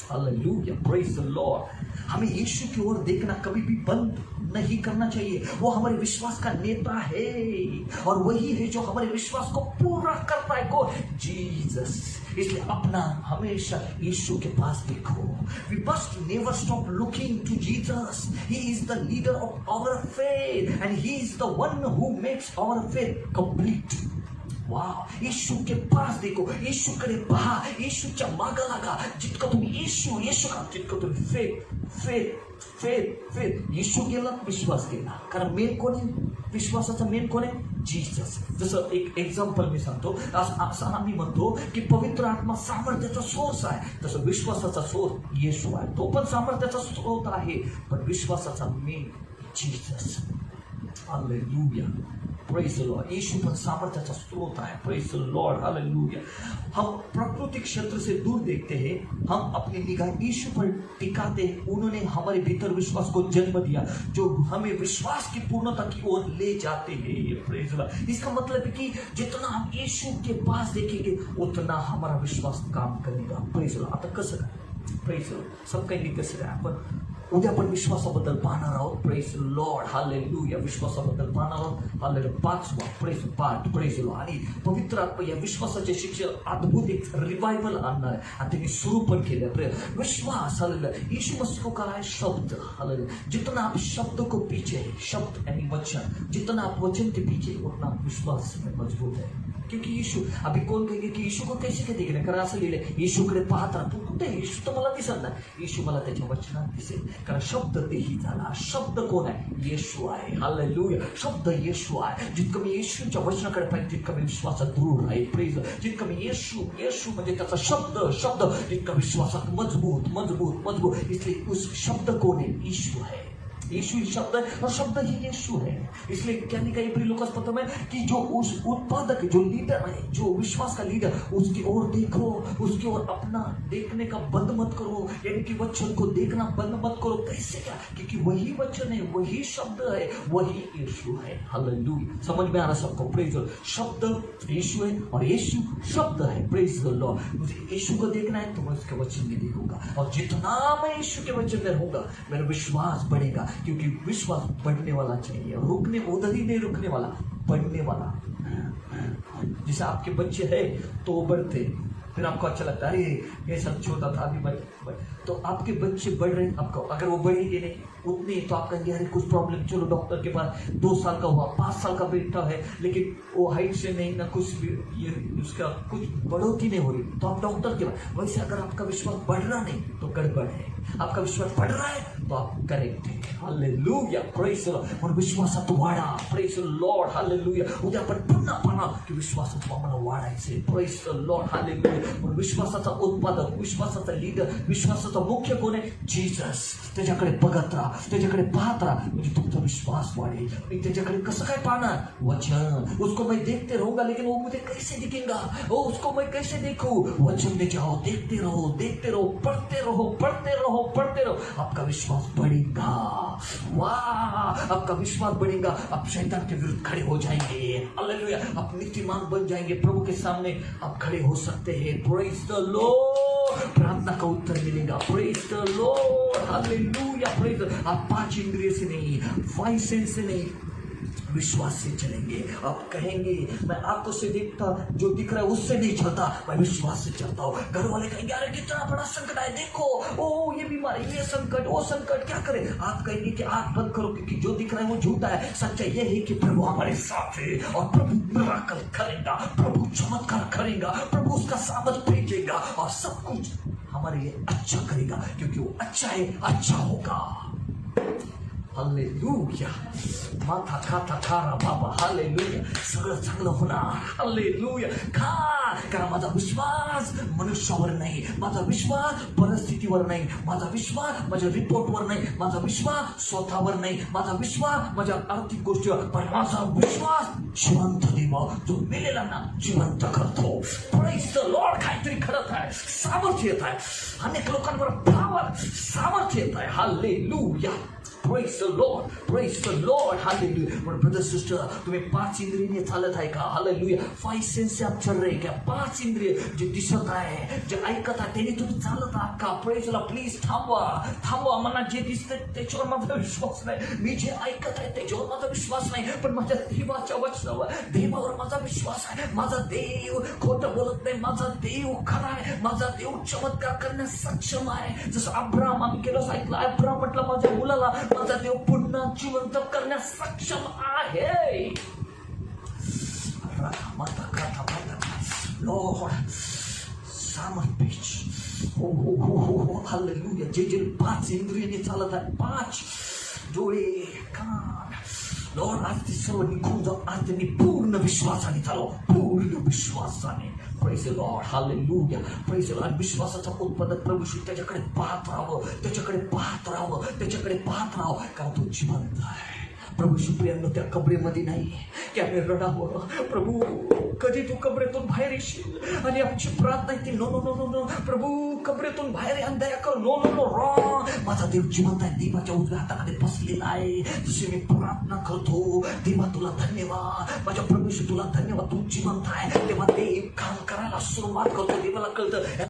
हालेलुया, प्रेज द लॉर्ड. हमें यीशु की ओर देखना कभी भी बंद नहीं करना चाहिए. वो हमारे विश्वास का नेता है और वही है जो हमारे विश्वास को पूरा करता है. को जीसस. इसलिए अपना हमेशा यीशु के पास देखो. We must never stop looking to Jesus. He is the leader of our faith and he is the one who makes our faith complete. वाह, यीशु के पास देखो, यीशुकडे पहा, यीशुच्या मागे लागा. जितकं तुम्ही येशू का जितकं तुम्ही फेथ येशू गेला, विश्वास गेला. कारण मेन कोण आहे? विश्वासाचा मेन कोण आहे? जीसस. जसं एक एक्झाम्पल मी सांगतो. असं आम्ही म्हणतो की पवित्र आत्मा सामर्थ्याचा सोर्स आहे, तसं विश्वासाचा सोर्स येशू आहे. तो पण सामर्थ्याचा स्रोत आहे, पण विश्वासाचा main Jesus. Hallelujah, praise the Lord. यीशु पर सामर्थ्य स्रोत है. Praise the Lord, hallelujah. हम प्राकृतिक क्षेत्र से दूर देखते हैं, हम अपनी निगाह यीशु पर टिकाते हैं. उन्होंने हमारे भीतर विश्वास को जन्म दिया जो हमें विश्वास की पूर्णता की ओर ले जाते हैं. Praise the Lord. इसका मतलब है कि जितना हम यीशु के पास देखेंगे उतना हमारा विश्वास काम करेगा. Praise the Lord. आता कसं काय? Praise the Lord. सब काही कसं काय? आपण उद्या पण विश्वासाबद्दल पाहणार आहोत. Praise Lord, hallelujah. विश्वासाबद्दल पाहणार आहोत. हालेलुया. 5वा प्रेज पाठ, प्रेज लॉर्ड. आणि पवित्र आत्मा या विश्वासाचे शिक्षण अद्भुत एक रिवाइवल आणणार आहे आणि त्यांनी सुरू पण केलं. प्रेज विश्वास. हालेलुया. यीशु मसीह को कहा है शब्द. हालेलुया. जितना आप शब्द को पीछे, शब्द यानी वचन, जितना आप वचन के पीछे उतना विश्वास में मजबूत है. क्योंकि यीशु, अभी कोण कहेंगे की यीशु को कैसे काय देखणे? कारण असं लिहिलंय, येशूकडे पाहता तू कुठे? येशू तर मला दिसत नाही. येशू मला त्याच्या वचनात दिसेल. कारण शब्द तेही झाला. शब्द कोण आहे? येशू आहे. हालेलुया. शब्द येशू आहे. जितकं मी येशूच्या वचनाकडे पाहिजे तितकं मी विश्वासात दृढ राहील. प्रेज. जितकं मी येशू म्हणजे त्याचा शब्द जितका विश्वासात मजबूत. इसलिए उस शब्द कोण आहे? येशू है. यीशु ही शब्द है और शब्द ही यीशु है. इसलिए क्या लिखा है लूकास पत्र में कि जो उस उत्पादक, जो लीडर है, जो विश्वास का लीडर, उसकी ओर देखो, उसकी ओर अपना देखने का बंद मत करो. यानी कि वचन को देखना बंद मत करो. कैसे? क्या? क्योंकि वही वचन है, वही शब्द है, वही यीशु है. हालेलुया. समझ में आ रहा सबको? Praise the Lord. शब्द यीशु है और यीशु शब्द है. Praise the Lord. मुझे यीशु को देखना है तो मैं उसके वचन में देखूंगा और जितना मैं यीशु के वचन में रहूंगा मेरा विश्वास बढ़ेगा. क्योंकि विश्वास बढ़ने वाला चाहिए, रुकने उधर ही नहीं रुकने वाला, बढ़ने वाला। जैसे आपके बच्चे हैं तो वो बढ़ते, फिर आपको अच्छा लगता है अरे ये सब छोटा था अभी बढ़, तो आपके बच्चे बढ़ रहे हैं, आपको अगर वो बढ़ेंगे नहीं उतने तो आप कहेंगे अरे कुछ प्रॉब्लम, चलो डॉक्टर के पास। 2 साल का हुआ, 5 साल का बेटा है लेकिन वो हाइट से नहीं ना कुछ भी, ये उसका कुछ बढ़ोतरी नहीं हो रही, तो आप डॉक्टर के पास। वैसे अगर आपका विश्वास बढ़ रहा नहीं तो गड़बड़ है, आपका विश्वास बढ़ रहा है तो आप करेक्ट है। Hallelujah, praise the Lord. म्हणून विश्वासात वाढा, प्रेज द लॉर्ड, हालेलुया। उद्या आपण पुन्हा पाहणार की विश्वासात आम्हाला वाढायचे, प्रेज द लॉर्ड, हालेलुया। म्हणून विश्वासाचा उत्पादक, विश्वासाचा लीडर, विश्वासाचा मुख्य कोण आहे? जीसस। त्याच्याकडे बघत राहा, त्याच्याकडे पाहत राहा, म्हणजे तुमचा विश्वास वाढेल। मी त्याच्याकडे कसं काय पाहणार? वचन। उसको मैं देखते रहूंगा लेकिन वो मुझे कैसे दिखेगा? ओ उसको मैं कैसे देखूं? वचन में जाओ, देखते रहो, देखते रहो, पढ़ते रहो, पढ़ते रहो, पढ़ते रहो, आपका विश्वास बढ़ेगा। वाह, आपका विश्वास बढ़ेगा, आप शैतान के विरुद्ध खड़े हो जाएंगे। हालेलुया, आप नीतिमान बन जाएंगे, प्रभु के सामने आप खड़े हो सकते हैं। प्रेज द लॉर्ड, प्रार्थना का उत्तर मिलेगा। Praise the Lord, hallelujah, praise. आप 5 इंद्रिय से नहीं, 5 सेंस से नहीं, विश्वास से चलेंगे। आप कहेंगे मैं आंखों से देखता, जो दिख रहा है उससे नहीं चलता, मैं विश्वास से चलता हूँ। घर वाले कहेंगे अरे कितना बड़ा संकट है, देखो ओ ये बीमारी, ये संकट, वो संकट, क्या करें? आप कहेंगे कि आंख बंद करो क्योंकि जो दिख रहा है वो झूठा है। सच्चाई ये है कि प्रभु हमारे साथ है और प्रभु मिराकल करेगा, प्रभु चमत्कार करेगा, प्रभु उसका सामर्थ भेजेगा और सब कुछ हमारे लिए अच्छा करेगा, क्योंकि वो अच्छा है, अच्छा होगा। हालेलुया, माथा खाता खारा बाबा, हालेलुया, सगळं चांगलं होणार। हालेलुया, का? कारण माझा विश्वास मनुष्यावर नाही, माझा विश्वास परिस्थितीवर नाही, माझा विश्वास माझ्या रिपोर्टवर नाही, माझा विश्वास स्वतःवर नाही, माझा विश्वास माझ्या आर्थिक गोष्टीवर, पण माझा विश्वास जिवंत देव जो मेलेल्यांना जिवंत करतो। प्रेज द लॉर्ड, काहीतरी घडत आहे, सामर्थ्य येत आहे, अनेक लोकांवर पॉवर, सामर्थ्य येत आहे। Hallelujah, Praise the Lord, praise the Lord, hallelujah. But brother sister, तुम्ही 5 इंद्रिय चालत आहे का? हालेलुया, 5 सेंस से आप चल रहे क्या? 5 इंद्रिय जे दिसत आहे, जे ऐकत आहे, त्याने तुम्ही चालत आहात का? प्रेज ला प्लीज थांबवा, थांबवा। मला जे दिसतंय त्याच्यावर माझा विश्वास नाही, मी जे ऐकत आहे त्याच्यावर माझा विश्वास नाही, पण माझ्या देवाच्या वचनावर, देवावर माझा विश्वास आहे। माझा देव खोटं बोलत नाही, माझा देव खरा आहे, माझा देव चमत्कार करण्यास सक्षम आहे। जसं अब्राहम, आम्ही केलं ऐकलं, अब्राहम म्हटलं माझ्या मुलाला माझा देव पुन्हा जिवंत करण्यास सक्षम आहे। लॉर्ड सामर्थ्य, हो हो हो हो, हालेलुया। जे 5 इंद्रियाने चालत आहे, 5 डोळे, कान, लॉर्ड आज ते सर्व निघून जाऊ, आज त्यांनी पूर्ण विश्वासाने चालव, पूर्ण विश्वासाने। Praise the Lord, hallelujah, praise the Lord. विश्वासाचा उत्पादक प्रभू श्री त्याच्याकडे पाहत राहावं, त्याच्याकडे पाहत राहावं, त्याच्याकडे पाहत राहावं, कारण तो जिवंत आहे। प्रभू शिप्रियांनो त्या कबरेमध्ये नाही की आम्ही रडावं, प्रभू कधी तू कबरेतून बाहेर येशील, आणि आमची प्रार्थना आहे ती no no no no no, प्रभू कबरेतून बाहेर या, दया कर, नो नो नो, रॉंग। माझा देव जिवंत आहे, देवाच्या उजव्या हातामध्ये बसलेला आहे। जशी मी प्रार्थना करतो, देवा तुला धन्यवाद, माझ्या प्रभू तुला धन्यवाद, तू जिवंत आहे, तेव्हा देव काम करायला सुरुवात करतो। देवाला कळतं